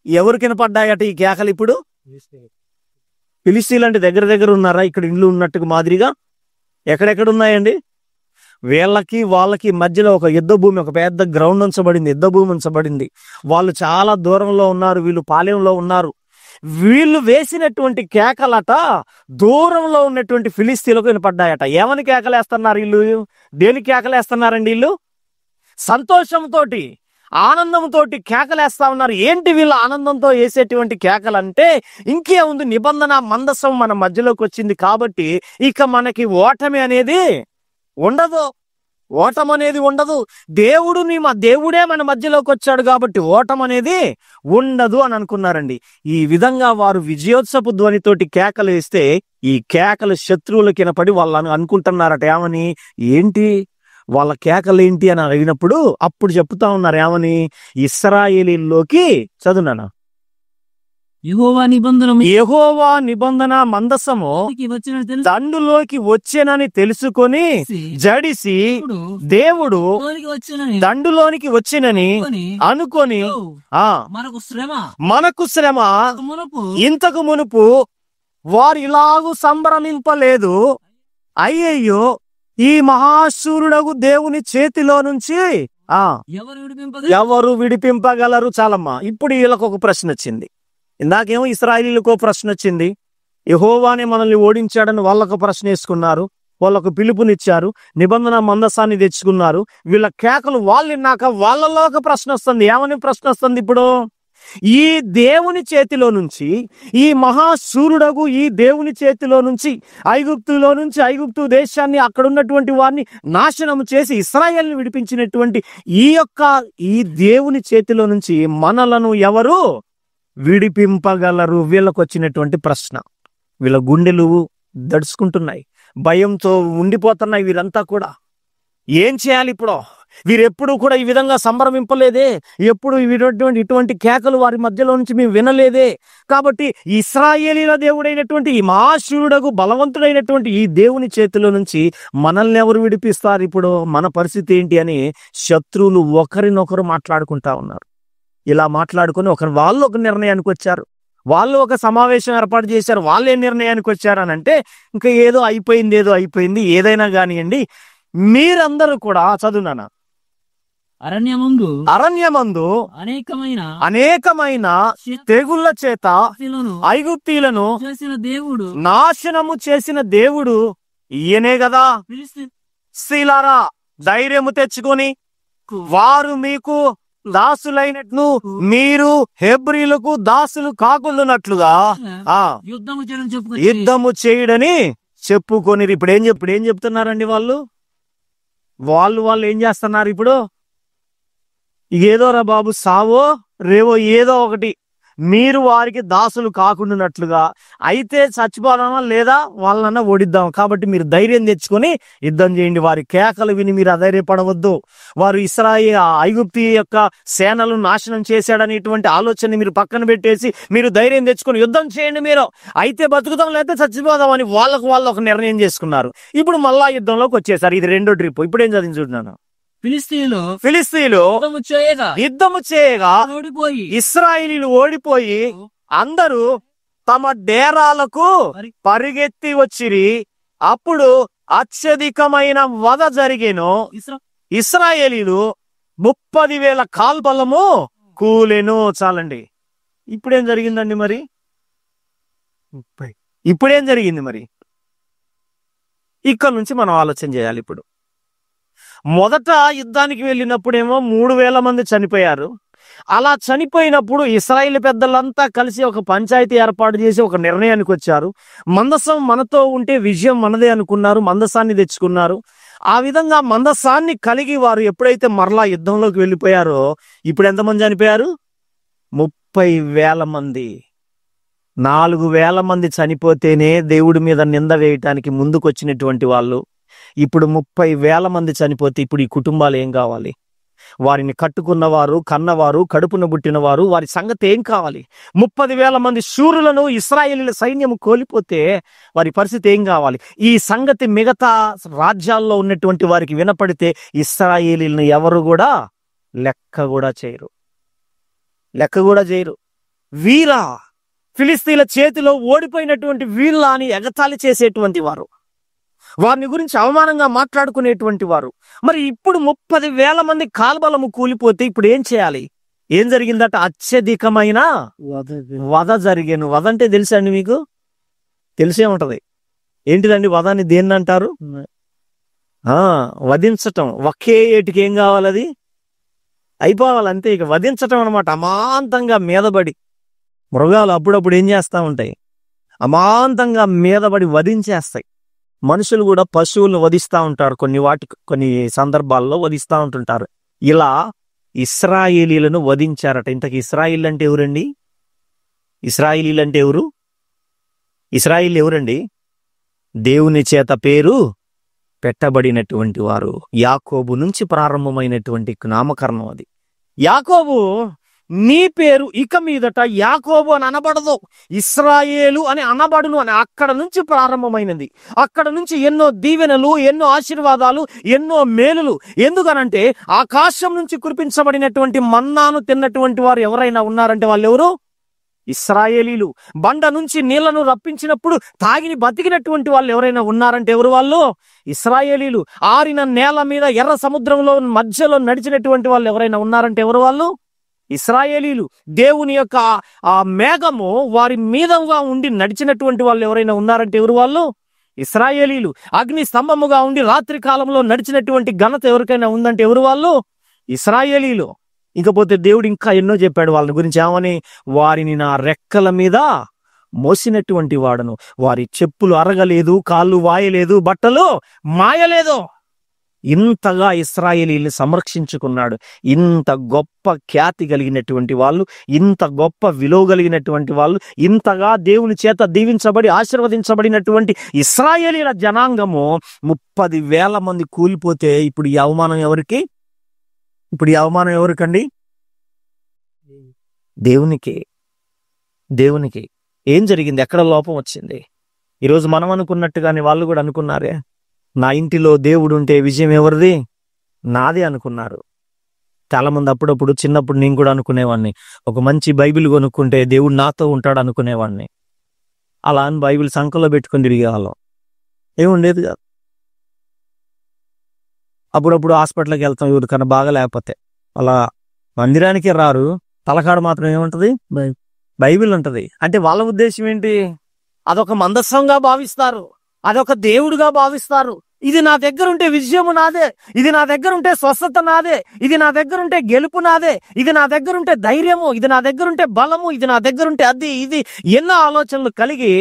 [SPEAKER 1] ఎవరు కనపడ్డాయట ఈ కేకలు? ఇప్పుడు ఫిలిస్తీయులు అంటే దగ్గర దగ్గర ఉన్నారా? ఇక్కడ ఇండ్లు ఉన్నట్టుగా మాదిరిగా ఎక్కడెక్కడ ఉన్నాయండి? వీళ్ళకి వాళ్ళకి మధ్యలో ఒక యుద్ధ భూమి, ఒక పెద్ద గ్రౌండ్ ఉంచబడింది, యుద్ధ భూమి ఉంచబడింది. వాళ్ళు చాలా దూరంలో ఉన్నారు, వీళ్ళు పాలెంలో ఉన్నారు. వీళ్ళు వేసినటువంటి కేకలట దూరంలో ఉన్నటువంటి ఫిలిస్తీన్లకు వినపడ్డాయట. ఏమని కేకలేస్తున్నారు వీళ్ళు? దేనికి కేకలేస్తున్నారండి వీళ్ళు? సంతోషంతో, ఆనందంతో కేకలేస్తా ఉన్నారు. ఏంటి వీళ్ళ ఆనందంతో వేసేటువంటి కేకలంటే ఇంకే ఉంది, నిబంధన మందసం మన మధ్యలోకి వచ్చింది కాబట్టి ఇక మనకి ఓటమి అనేది ఉండదు, ఓటం అనేది ఉండదు. దేవుడే మన మధ్యలోకి వచ్చాడు కాబట్టి ఓటం అనేది ఉండదు అని అనుకున్నారండి. ఈ విధంగా వారు విజయోత్సవ ధ్వనితోటి కేకలు వేస్తే ఈ కేకలు శత్రువులకి వినపడి వాళ్ళు అనుకుంటున్నారట, ఏమని, ఏంటి వాళ్ళ కేకలు ఏంటి అని అడిగినప్పుడు అప్పుడు చెప్తా ఉన్నారు ఏమని, ఇశ్రాయేలీల్లోకి, చదువునానా, యెహోవా నిబంధన మందసము దండులోకి వచ్చేనని తెలుసుకొని జడిసి దేవుడు దండులోనికి వచ్చినని అనుకొని మనకు శ్రమ ఇంతకు మునుపు వారు ఇలాగూ సంభ్రమింపలేదు, అయ్యయ్యో ఈ మహాశూరుడగు దేవుని చేతిలో నుంచి ఎవరు విడిపింపగలరు? చాలమ్మా, ఇప్పుడు వీళ్ళకు ఒక ప్రశ్న వచ్చింది. ఇందాకేమో ఇశ్రాయేలీయులకు ప్రశ్న వచ్చింది, యెహోవానే మనల్ని ఓడించాడని వాళ్ళకు ప్రశ్న వేసుకున్నారు, వాళ్ళకు పిలుపునిచ్చారు, నిబంధన మందసాన్ని తెచ్చుకున్నారు. వీళ్ళ కేకలు వాళ్ళు విన్నాక వాళ్ళలో ఒక ప్రశ్న వస్తుంది. ఏమని ప్రశ్న వస్తుంది ఇప్పుడు? ఈ దేవుని చేతిలో నుంచి, ఈ మహాశూరుడగు ఈ దేవుని చేతిలో నుంచి, ఐగుప్తు దేశాన్ని, అక్కడ ఉన్నటువంటి వారిని నాశనం చేసి ఇశ్రాయేలుని విడిపించినటువంటి ఈ దేవుని చేతిలో నుంచి మనలను ఎవరు విడిపింపగలరు? వీళ్ళకు వచ్చినటువంటి ప్రశ్న. వీళ్ళ గుండెలు దడుచుకుంటున్నాయి, భయంతో ఉండిపోతున్నాయి వీరంతా కూడా. ఏం చేయాలి ఇప్పుడు? వీరెప్పుడు కూడా ఈ విధంగా సంభ్రమింపలేదే, ఎప్పుడు ఇటువంటి కేకలు వారి మధ్యలో నుంచి మేము వినలేదే. కాబట్టి ఇశ్రాయేలీల దేవుడైనటువంటి ఈ మహాశూరుడగు బలవంతుడైనటువంటి ఈ దేవుని చేతిలో నుంచి మనల్ని ఎవరు విడిపిస్తారు? ఇప్పుడు మన పరిస్థితి ఏంటి అని శత్రువులు ఒకరినొకరు మాట్లాడుకుంటా ఉన్నారు. ఇలా మాట్లాడుకుని వాళ్ళు ఒక నిర్ణయానికి వచ్చారు, వాళ్ళు ఒక సమావేశం ఏర్పాటు చేశారు. వాళ్ళు ఏ నిర్ణయానికి వచ్చారు అని అంటే, ఇంకా ఏదో అయిపోయింది, ఏదైనా కానివ్వండి, మీరందరూ కూడా, చదువునానా, అరణ్యమందు అనేకమైన తెగుళ్ళ చేత ఐగుప్తీయులను నాశనము చేసిన దేవుడు ఈయనే కదా. ఫిలిస్తీయులారా, ధైర్యము తెచ్చుకొని వారు మీకు దాసులైనట్లు మీరు హెబ్రీలకు దాసులు కాకుండానట్లుగా యుద్ధము చేయడని చెప్పుకొని. ఇప్పుడు ఏం చెప్తున్నారండి వాళ్ళు ఏం చేస్తున్నారు ఇప్పుడు? ఏదోరా బాబు, సావో రేవో ఏదో ఒకటి, మీరు వారికి దాసులు కాకుండానట్లుగా, అయితే చచ్చిపోదామా లేదా వాళ్ళన్నా ఓడిద్దాం, కాబట్టి మీరు ధైర్యం తెచ్చుకొని యుద్ధం చేయండి. వారి కేకలు విని మీరు అధైర్యపడవద్దు. వారు ఐగుప్తు యొక్క సేనలు నాశనం చేశాడనేటువంటి ఆలోచన మీరు పక్కన పెట్టేసి మీరు ధైర్యం తెచ్చుకొని యుద్ధం చేయండి. మీరు అయితే బతుకుతాం, లేకపోతే చచ్చిపోదాం అని వాళ్ళు ఒక నిర్ణయం చేసుకున్నారు. ఇప్పుడు మళ్ళా యుద్ధంలోకి వచ్చేసారు. ఇది రెండో ట్రిప్. ఇప్పుడు ఏం చదివి చూడన్నాను, ఫిలిస్తీయులు యుద్ధము చేయగా ఇశ్రాయేలీయులు ఓడిపోయి అందరూ తమ డేరాలకు పరిగెత్తి వచ్చిరి. అప్పుడు అత్యధికమైన వధ జరిగేను. ఇశ్రాయేలీలు 30,000 కాల్బలము కూలెను. చాలండి. ఇప్పుడేం జరిగిందండి మరి? ఇప్పుడేం జరిగింది మరి? ఇక్కడ నుంచి మనం ఆలోచన చేయాలి. ఇప్పుడు మొదట యుద్ధానికి వెళ్ళినప్పుడేమో 3,000 మంది చనిపోయారు. అలా చనిపోయినప్పుడు ఇశ్రాయేలు పెద్దలంతా కలిసి ఒక పంచాయతీ ఏర్పాటు చేసి ఒక నిర్ణయానికి వచ్చారు. మందసం మనతో ఉంటే విజయం మనదే అనుకున్నారు. మందసాన్ని తెచ్చుకున్నారు. ఆ విధంగా మందసాన్ని కలిగి వారు ఎప్పుడైతే మరలా యుద్ధంలోకి వెళ్ళిపోయారో ఇప్పుడు ఎంతమంది చనిపోయారు? 30,000 మంది. 4,000 మంది చనిపోతేనే దేవుడి మీద నింద వేయటానికి ముందుకొచ్చినటువంటి వాళ్ళు ఇప్పుడు 30,000 మంది చనిపోతే ఇప్పుడు ఈ కుటుంబాలు ఏం కావాలి? వారిని కట్టుకున్నవారు, కన్నవారు, కడుపున పుట్టినవారు, వారి సంగతి ఏం కావాలి? 30,000 మంది శూరులను ఇశ్రాయేలీల సైన్యం కోల్పోతే వారి పరిస్థితి ఏం కావాలి? ఈ సంగతి మిగతా రాజ్యాల్లో ఉన్నటువంటి వారికి వినపడితే ఇశ్రాయేలీలను ఎవరు కూడా లెక్క కూడా చేయరు. వీరా, ఫిలిస్తీన్ల చేతిలో ఓడిపోయినటువంటి వీళ్ళ అని ఎగతాళి చేసేటువంటి వారు, వారిని గురించి అవమానంగా మాట్లాడుకునేటువంటి వారు. మరి ఇప్పుడు 30,000 మంది కాల్బలము కూలిపోతే ఇప్పుడు ఏం చేయాలి? ఏం జరిగిందట? అత్యధికమైన వధ జరిగాను. వధ అంటే తెలుసా అండి మీకు? తెలిసే ఉంటది. ఏంటిదండి వధ అని? దేన్ని అంటారు? వధించటం. ఒకే ఏటికి ఏం కావాలి? అది అయిపోవాలి అంతే. ఇక వధించటం అనమాట. అమాంతంగా మీదబడి మృగాలు అప్పుడప్పుడు ఏం చేస్తా ఉంటాయి? అమాంతంగా మీదబడి వధించేస్తాయి. మనుషులు కూడా పశువులను వధిస్తూ ఉంటారు. కొన్ని సందర్భాల్లో వధిస్తూ ఉంటుంటారు. ఇలా ఇశ్రాయేలీలను వధించారట. ఇంతకు ఇశ్రాయేల్ అంటే ఎవరండి? ఇశ్రాయేలీలు అంటే ఎవరు? ఇశ్రాయేల్ ఎవరండి? దేవుని చేత పేరు పెట్టబడినటువంటి వారు. యాకోబు నుంచి ప్రారంభమైనటువంటి నామకరణం అది. యాకోబు, నీ పేరు ఇక మీదట యాకోబు అని అనబడదు, ఇశ్రాయేలు అని అనబడును అని అక్కడ నుంచి ప్రారంభమైనది. అక్కడ నుంచి ఎన్నో దీవెనలు, ఎన్నో ఆశీర్వాదాలు, ఎన్నో మేలులు. ఎందుకనంటే ఆకాశం నుంచి కురిపించబడినటువంటి మన్నాను తిన్నటువంటి వారు ఎవరైనా ఉన్నారంటే వాళ్ళు ఎవరు? ఇశ్రాయేలీలు. బండ నుంచి నీళ్లను రప్పించినప్పుడు తాగిని బతికినటువంటి వాళ్ళు ఎవరైనా ఉన్నారంటే ఎవరు? వాళ్ళు ఇశ్రాయేలీలు. ఆరిన నేల మీద ఎర్ర సముద్రంలో మధ్యలో నడిచినటువంటి వాళ్ళు ఎవరైనా ఉన్నారంటే ఎవరు? వాళ్ళు ఇశ్రాయేలీలు. దేవుని యొక్క ఆ మేఘము వారి మీదగా ఉండి నడిచినటువంటి వాళ్ళు ఎవరైనా ఉన్నారంటే ఎవరు? వాళ్ళు ఇశ్రాయేలీలు. అగ్ని స్తంభముగా ఉండి రాత్రి కాలంలో నడిచినటువంటి ఘనత ఎవరికైనా ఉందంటే ఎవరు? వాళ్ళు ఇశ్రాయేలీలు. ఇకపోతే దేవుడు ఇంకా ఎన్నో చెప్పాడు వాళ్ళ గురించి. ఏమని? వారిని నా రెక్కల మీద మోసినటువంటి వాడను. వారి చెప్పులు అరగలేదు, కాళ్ళు వాయలేదు, బట్టలు మాయలేదు. ఇంతగా ఇశ్రాయేలీని సంరక్షించుకున్నాడు. ఇంత గొప్ప ఖ్యాతి కలిగినటువంటి వాళ్ళు, ఇంత గొప్ప విలువ కలిగినటువంటి వాళ్ళు, ఇంతగా దేవుని చేత దీవించబడి ఆశీర్వదించబడినటువంటి ఇశ్రాయేలీల జనాంగము 30,000 మంది కూలిపోతే ఇప్పుడు ఈ అవమానం ఎవరికి? ఇప్పుడు ఈ అవమానం ఎవరికండి? దేవునికి. ఏం జరిగింది? ఎక్కడ లోపం వచ్చింది? ఈరోజు మనం అనుకున్నట్టుగానే వాళ్ళు కూడా అనుకున్నారే. నా ఇంటిలో దేవుడు ఉంటే విజయం ఎవరిది? నాదే అనుకున్నారు. చాలా మంది అప్పుడప్పుడు చిన్నప్పుడు నేను కూడా అనుకునేవాడిని, ఒక మంచి బైబిల్ కొనుక్కుంటే దేవుడు నాతో ఉంటాడు అనుకునేవాడిని. అలా అని బైబిల్ సంకలో పెట్టుకుని తిరిగేవాళ్ళం. ఏముండేది కాదు. అప్పుడప్పుడు హాస్పిటల్కి వెళ్తాం ఎవరికన్నా బాగా లేకపోతే. అలా మందిరానికే రారు, తలకాడ మాత్రం ఏముంటది? బైబిల్ ఉంటది. అంటే వాళ్ళ ఉద్దేశం ఏంటి? అదొక మందస్సంగా భావిస్తారు, అదొక దేవుడుగా భావిస్తారు. ఇది నా దగ్గర ఉంటే విజయము నాదే, ఇది నా దగ్గర ఉంటే స్వస్థత నాదే, ఇది నా దగ్గర ఉంటే గెలుపు నాదే, ఇది నా దగ్గర ఉంటే ధైర్యము, ఇది నా దగ్గర ఉంటే బలము, ఇది నా దగ్గర ఉంటే అది ఇది ఎన్నో ఆలోచనలు కలిగి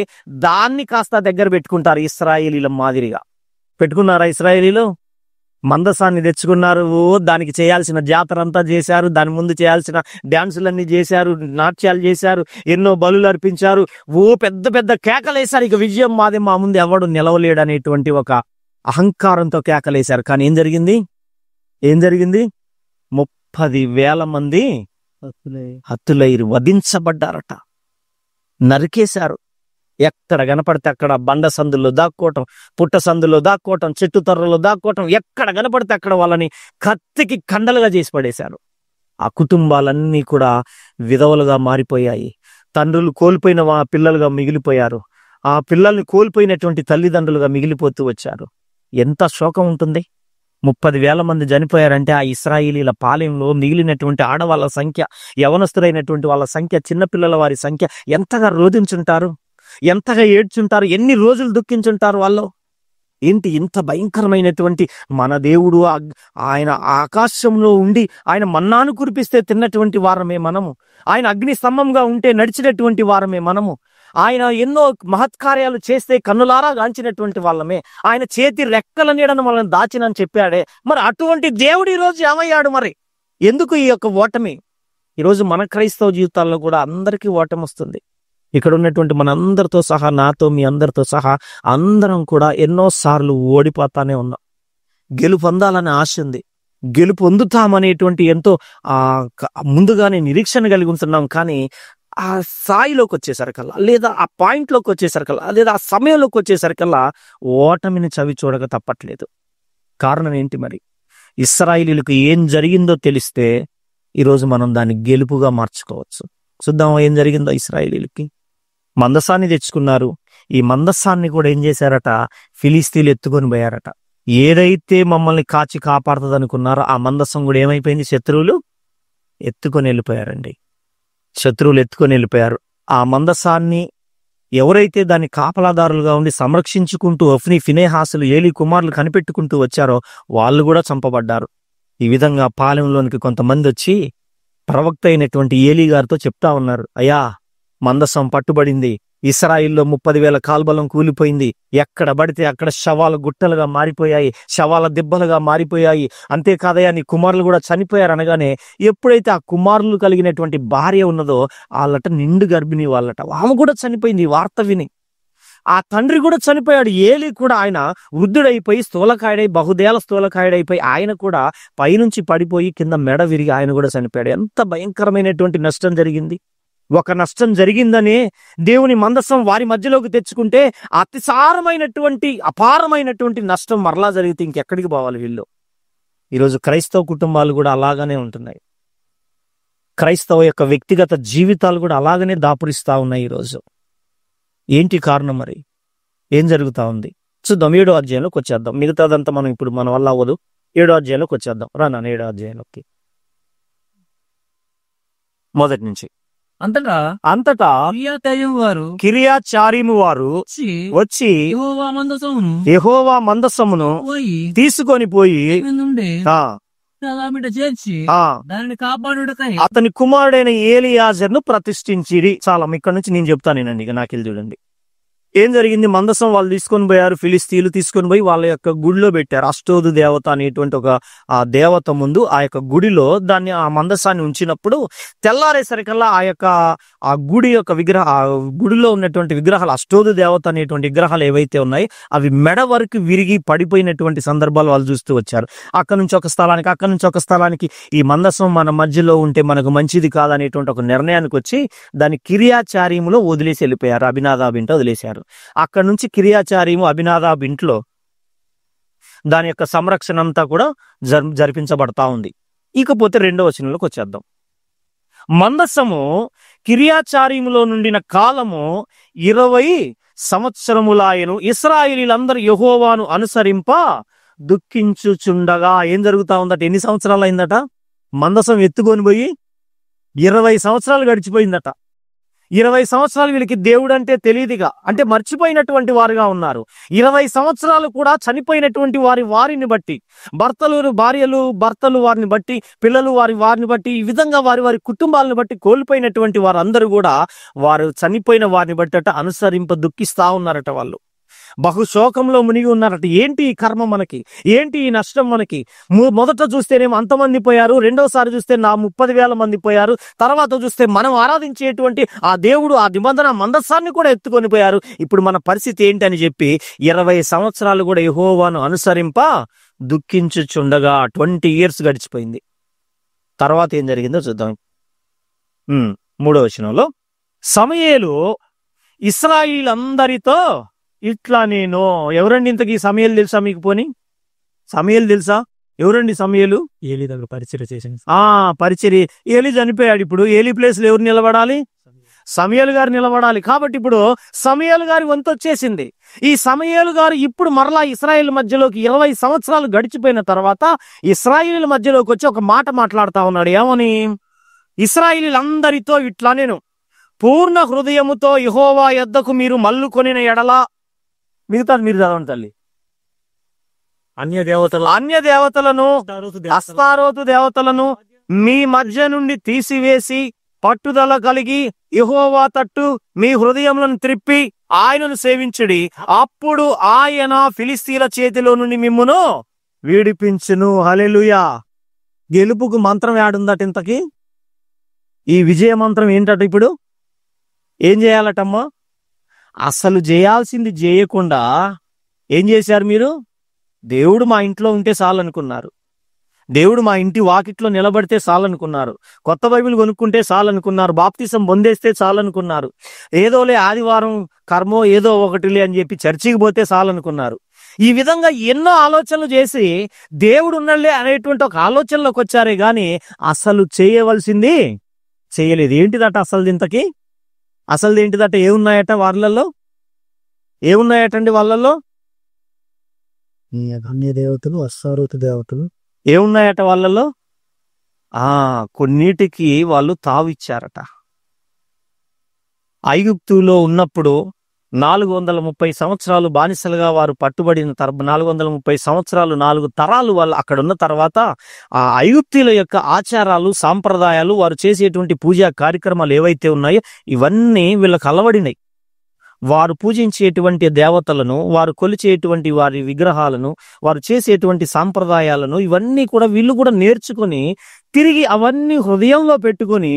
[SPEAKER 1] దాన్ని కాస్త దగ్గర పెట్టుకుంటారు. ఇశ్రాయేలీల మాదిరిగా పెట్టుకున్నారా ఇశ్రాయేలీలు? మందసాన్ని తెచ్చుకున్నారు, దానికి చేయాల్సిన జాతర అంతా చేశారు, దాని ముందు చేయాల్సిన డాన్సులన్నీ చేశారు, నాట్యాలు చేశారు, ఎన్నో బలులు అర్పించారు, పెద్ద పెద్ద కేకలేశారు. ఇక విజయం మాది, మా ముందు ఎవడు నిలవలేడు అనేటువంటి ఒక అహంకారంతో కేకలేశారు. కానీ ఏం జరిగింది? 30,000 మంది హతులైరు, వధించబడ్డారట, నరికేశారు. ఎక్కడ కనపడితే అక్కడ బండ సందుల్లో దాక్కోవటం, పుట్ట సందుల్లో దాక్కోవటం, చెట్టు తొర్రలో దాక్కోవటం, ఎక్కడ కనపడితే అక్కడ వాళ్ళని కత్తికి కండలుగా చేసి పడేశారు. ఆ కుటుంబాలన్నీ కూడా విధవలుగా మారిపోయాయి. తండ్రులు కోల్పోయిన పిల్లలుగా మిగిలిపోయారు. ఆ పిల్లల్ని కోల్పోయినటువంటి తల్లిదండ్రులుగా మిగిలిపోతూ వచ్చారు. ఎంత శోకం ఉంటుంది. 30,000 మంది చనిపోయారంటే ఆ ఇశ్రాయేలీల పాలెంలో మిగిలినటువంటి ఆడవాళ్ళ సంఖ్య, యవనస్తులైనటువంటి వాళ్ళ సంఖ్య, చిన్నపిల్లల వారి సంఖ్య ఎంతగా రోధించుంటారు, ఎంతగా ఏడ్చుంటారు, ఎన్ని రోజులు దుఃఖించుంటారు వాళ్ళు. ఏంటి ఇంత భయంకరమైనటువంటి మన దేవుడు ఆయన ఆకాశంలో ఉండి ఆయన మన్నాను కురిపిస్తే తిన్నటువంటి వారమే మనము. ఆయన అగ్ని స్తంభంగా ఉంటే నడిచినటువంటి వారమే మనము. ఆయన ఎన్నో మహత్కార్యాలు చేస్తే కన్నులారా గాంచినటువంటి వాళ్ళమే. ఆయన చేతి రెక్కల నీడను మనల్ని దాచినని చెప్పాడే. మరి అటువంటి దేవుడు ఈరోజు ఏమయ్యాడు? మరి ఎందుకు ఈ యొక్క ఓటమి? ఈరోజు మన క్రైస్తవ జీవితాల్లో కూడా అందరికీ ఓటమి వస్తుంది. ఇక్కడ ఉన్నటువంటి మనందరితో సహా, నాతో మీ అందరితో సహా అందరం కూడా ఎన్నోసార్లు ఓడిపోతానే ఉన్నాం. గెలుపు పొందాలనే ఆశ ఉంది, గెలుపు పొందుతామనేటువంటి ఎంతో ముందుగానే నిరీక్షణ కలిగి ఉంటున్నాం. కానీ ఆ స్థాయిలోకి వచ్చేసరికల్లా, లేదా ఆ పాయింట్లోకి వచ్చేసరికల్లా, లేదా ఆ సమయంలోకి వచ్చేసరికల్లా ఓటమిని చవి చూడక తప్పట్లేదు. కారణం ఏంటి మరి? ఇశ్రాయేలీలకు ఏం జరిగిందో తెలిస్తే ఈరోజు మనం దాన్ని గెలుపుగా మార్చుకోవచ్చు. చూద్దాం ఏం జరిగిందో. ఇశ్రాయేలీలకి మందసాన్ని తెచ్చుకున్నారు. ఈ మందసాన్ని కూడా ఏం చేశారట? ఫిలిస్తీన్లు ఎత్తుకొని పోయారట. ఏదైతే మమ్మల్ని కాచి కాపాడుతుంది అనుకున్నారో ఆ మందసం కూడా ఏమైపోయింది? శత్రువులు ఎత్తుకొని వెళ్ళిపోయారండి. శత్రువులు ఎత్తుకొని వెళ్ళిపోయారు. ఆ మందసాన్ని ఎవరైతే దాన్ని కాపలాదారులుగా ఉండి సంరక్షించుకుంటూ హొఫ్నీ, ఫినెహాసులు, ఏలీ కుమారులు కనిపెట్టుకుంటూ వచ్చారో వాళ్ళు కూడా చంపబడ్డారు. ఈ విధంగా పాలెంలోనికి కొంతమంది వచ్చి ప్రవక్త అయినటువంటి ఏలీ గారితో చెప్తా ఉన్నారు, అయ్యా మందసం పట్టుబడింది, ఇశ్రాయిల్లో 30,000 కాల్బలం కూలిపోయింది, ఎక్కడ పడితే అక్కడ శవాల గుట్టలుగా మారిపోయాయి, శవాల దిబ్బలుగా మారిపోయాయి, అంతేకాదయ్యా నీ కుమారులు కూడా చనిపోయారు అనగానే ఎప్పుడైతే ఆ కుమారులు కలిగినటువంటి భార్య ఉన్నదో వాళ్ళట నిండు గర్భిణి వాళ్ళట, ఆమె కూడా చనిపోయింది. ఈ వార్త విని ఆ తండ్రి కూడా చనిపోయాడు. ఏలీ కూడా ఆయన వృద్ధుడైపోయి స్థూలకాయుడై, బహుదేల స్థూలకాయుడైపోయి ఆయన కూడా పైనుంచి పడిపోయి కింద మెడ విరిగి ఆయన కూడా చనిపోయాడు. ఎంత భయంకరమైనటువంటి నష్టం జరిగింది. ఒక నష్టం జరిగిందనే దేవుని మందసం వారి మధ్యలోకి తెచ్చుకుంటే అతిసారమైనటువంటి అపారమైనటువంటి నష్టం మరలా జరిగితే ఇంకెక్కడికి పోవాలి వీళ్ళు? ఈరోజు క్రైస్తవ కుటుంబాలు కూడా అలాగనే ఉంటున్నాయి. క్రైస్తవ యొక్క వ్యక్తిగత జీవితాలు కూడా అలాగనే దాపురిస్తా ఉన్నాయి ఈరోజు. ఏంటి కారణం మరి? ఏం జరుగుతా ఉంది చూద్దాం. 7వ అధ్యాయంలోకి వచ్చేద్దాం. మిగతాదంతా మనం ఇప్పుడు మన వల్ల అవ్వదు. 7వ అధ్యాయంలోకి వచ్చేద్దాం. రానా 7వ అధ్యాయంలోకి మొదటి నుంచి. అంతటా కిర్యత్యారీము వారు వచ్చి యెహోవా మందసమును తీసుకొని పోయి
[SPEAKER 2] దానిని కాపాడుటకై
[SPEAKER 1] అతని కుమారుడైన ఏలియాజర్ను ప్రతిష్ఠించిరి. చాలా ఇక్కడ నుంచి నేను చెప్తానేనండి. ఇక నాకెళ్ళి చూడండి ఏం జరిగింది. మందసం వాళ్ళు తీసుకొని పోయారు, ఫిలిస్తీన్లు తీసుకొని పోయి వాళ్ళ యొక్క గుడిలో పెట్టారు. అష్టోదు దేవత అనేటువంటి ఒక ఆ దేవత ముందు ఆ యొక్క గుడిలో దాన్ని ఆ మందసాన్ని ఉంచినప్పుడు తెల్లారేసరికల్లా ఆ గుడి యొక్క ఆ గుడిలో ఉన్నటువంటి విగ్రహాలు, అష్టోదు దేవత అనేటువంటి విగ్రహాలు ఏవైతే ఉన్నాయో అవి మెడ వరకు విరిగి పడిపోయినటువంటి సందర్భాలు వాళ్ళు చూస్తూ వచ్చారు. అక్కడి నుంచి ఒక స్థలానికి ఈ మందసం మన మధ్యలో ఉంటే మనకు మంచిది కాదనేటువంటి ఒక నిర్ణయానికి వచ్చి దాన్ని కిర్యత్యారీములో వదిలేసి వెళ్ళిపోయారు. అబినాదాబ్ ఇంట వదిలేశారు. అక్కడి నుంచి కిర్యత్యారీము, అబినాదాబ్ ఇంట్లో దాని యొక్క సంరక్షణ అంతా కూడా జరిపించబడతా ఉంది. ఇకపోతే 2వ వచనంలోకి వచ్చేద్దాం. మందసము కిర్యత్యారీములో నుండిన కాలము 20 సంవత్సరములాయను. ఇశ్రాయేలీలందరూ యెహోవాను అనుసరింప దుఃఖించుచుండగా ఏం జరుగుతా ఉందట? ఎన్ని సంవత్సరాలు అయిందట? మందసం ఎత్తుకొని పోయి 20 సంవత్సరాలు గడిచిపోయిందట. 20 సంవత్సరాలు వీళ్ళకి దేవుడు అంటే తెలియదుగా, అంటే మర్చిపోయినటువంటి వారుగా ఉన్నారు. 20 సంవత్సరాలు కూడా చనిపోయినటువంటి వారిని బట్టి, భర్తలు వారిని బట్టి, పిల్లలు వారిని బట్టి, ఈ విధంగా వారి కుటుంబాలను బట్టి కోల్పోయినటువంటి వారందరూ కూడా వారు చనిపోయిన వారిని బట్టి అనుసరింప దుఃఖిస్తా ఉన్నారట. వాళ్ళు బహుశోకంలో మునిగి ఉన్నారట. ఏంటి ఈ కర్మ మనకి? ఏంటి ఈ నష్టం మనకి? మొదట చూస్తేనేమో అంతమంది పోయారు, రెండోసారి చూస్తే 30,000 మంది పోయారు, తర్వాత చూస్తే మనం ఆరాధించేటువంటి ఆ దేవుడు ఆ నిబంధన మందసాన్ని కూడా ఎత్తుకొని పోయారు. ఇప్పుడు మన పరిస్థితి ఏంటి అని చెప్పి 20 సంవత్సరాలు కూడా యెహోవాను అనుసరింప దుఃఖించుచుండగా 20 years గడిచిపోయింది. తర్వాత ఏం జరిగిందో చూద్దాం. 3వ వచనంలో సమూయేలు ఇశ్రాయేలీయులందరితో ఇట్లా నేను ఎవరండి ఇంతకీ సమూయేలు తెలుసా మీకు? పోని సమూయేలు తెలుసా? ఎవరండి సమూయేలు?
[SPEAKER 2] ఏలీ దగ్గర పరిచర్య చేసింది.
[SPEAKER 1] పరిచర్య. ఏలీ చనిపోయాడు. ఇప్పుడు ఏలీ ప్లేస్ లో ఎవరు నిలబడాలి? సమూయేలు గారు నిలబడాలి. కాబట్టి ఇప్పుడు సమూయేలు గారి వంతు వచ్చేసింది. ఈ సమూయేలు గారు ఇప్పుడు మరలా ఇశ్రాయేలు మధ్యలోకి 20 సంవత్సరాలు గడిచిపోయిన తర్వాత ఇశ్రాయేలు మధ్యలోకి వచ్చి ఒక మాట మాట్లాడుతా ఉన్నాడు. ఏమని? ఇశ్రాయేలీలందరితో ఇట్లా నేను పూర్ణ హృదయముతో యెహోవా యొద్దకు మీరు మల్లుకొనిన ఎడల, మిగతాది మీరు చదవండి తల్లి. అన్య దేవతలను అస్తారోతు దేవతలను మీ మధ్య నుండి తీసివేసి పట్టుదల కలిగి యెహోవా తట్టు మీ హృదయములను త్రిప్పి ఆయనను సేవించుడి. అప్పుడు ఆయన ఫిలిస్తీన్ల చేతిలో నుండి మిమ్మును విడిపించును. హల్లెలూయా. గెలుపుకు మంత్రం ఏడుందట ఇంతకి? ఈ విజయ మంత్రం ఏంటట? ఇప్పుడు ఏం చేయాలటమ్మా? అసలు చేయాల్సింది చేయకుండా ఏం చేశారు మీరు? దేవుడు మా ఇంట్లో ఉంటే చాలనుకున్నారు. దేవుడు మా ఇంటి వాకిట్లో నిలబడితే చాలనుకున్నారు. కొత్త బైబిల్ కొనుక్కుంటే చాలనుకున్నారు. బాప్తిసం పొందేస్తే చాలనుకున్నారు. ఏదోలే ఆదివారం కర్మో ఏదో ఒకటిలే అని చెప్పి చర్చికి పోతే చాలనుకున్నారు. ఈ విధంగా ఎన్నో ఆలోచనలు చేసి దేవుడు ఉన్నలే అనేటువంటి ఒక ఆలోచనలోకి వచ్చారే గాని అసలు చేయవలసింది చేయలేదు. ఏంటిదట అసలు? ఇంతకి అసలు ఏంటిదట? ఏమున్నాయట వాళ్ళల్లో? ఏమున్నాయటండి వాళ్ళల్లో?
[SPEAKER 2] అన్య దేవతలు, అస్తారోతు దేవతలు
[SPEAKER 1] ఏమున్నాయట వాళ్ళలో? కొన్నిటికి వాళ్ళు తావిచ్చారట. ఐగుప్తులో ఉన్నప్పుడు 430 సంవత్సరాలు బానిసలుగా వారు పట్టుబడిన 430 సంవత్సరాలు 4 తరాలు వాళ్ళు అక్కడ ఉన్న తర్వాత ఆ ఐగుప్తీల యొక్క ఆచారాలు, సాంప్రదాయాలు, వారు చేసేటువంటి పూజా కార్యక్రమాలు ఏవైతే ఉన్నాయో ఇవన్నీ వీళ్ళకి అలవడినాయి. వారు పూజించేటువంటి దేవతలను, వారు కొలిచేటువంటి వారి విగ్రహాలను, వారు చేసేటువంటి సాంప్రదాయాలను ఇవన్నీ కూడా వీళ్ళు కూడా నేర్చుకుని తిరిగి అవన్నీ హృదయంలో పెట్టుకుని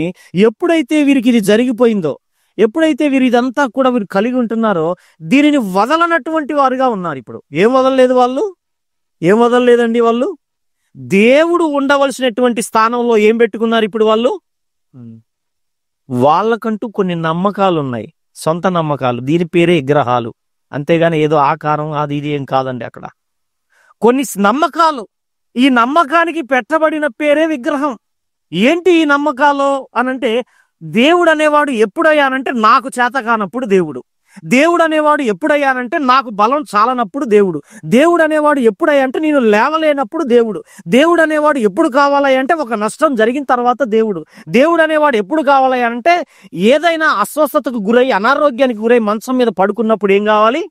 [SPEAKER 1] ఎప్పుడైతే వీరికి ఇది జరిగిపోయిందో, ఎప్పుడైతే వీరు ఇదంతా కూడా వీరు కలిగి ఉంటున్నారో దీనిని వదలనటువంటి వారుగా ఉన్నారు. ఇప్పుడు ఏం వదలలేదు వాళ్ళు? ఏం వదలలేదండి వాళ్ళు? దేవుడు ఉండవలసినటువంటి స్థానంలో ఏం పెట్టుకున్నారు ఇప్పుడు వాళ్ళు? వాళ్ళకంటూ కొన్ని నమ్మకాలు ఉన్నాయి, సొంత నమ్మకాలు. దీని పేరే విగ్రహాలు. అంతేగాని ఏదో ఆకారం అది ఇది ఏం కాదండి. అక్కడ కొన్ని నమ్మకాలు. ఈ నమ్మకానికి పెట్టబడిన పేరే విగ్రహం. ఏంటి ఈ నమ్మకాలు అనంటే, దేవుడు అనేవాడు ఎప్పుడయ్యానంటే నాకు చేత కానప్పుడు దేవుడు. దేవుడు అనేవాడు ఎప్పుడయ్యానంటే నాకు బలం చాలనప్పుడు దేవుడు. దేవుడు అనేవాడు ఎప్పుడయ్యా అంటే నేను లేవలేనప్పుడు దేవుడు. దేవుడు అనేవాడు ఎప్పుడు కావాలయ్యా అంటే ఒక నష్టం జరిగిన తర్వాత దేవుడు. దేవుడు అనేవాడు ఎప్పుడు కావాలయ్యా అంటే ఏదైనా అస్వస్థతకు గురై, అనారోగ్యానికి గురై మంచం మీద పడుకున్నప్పుడు ఏం కావాలి?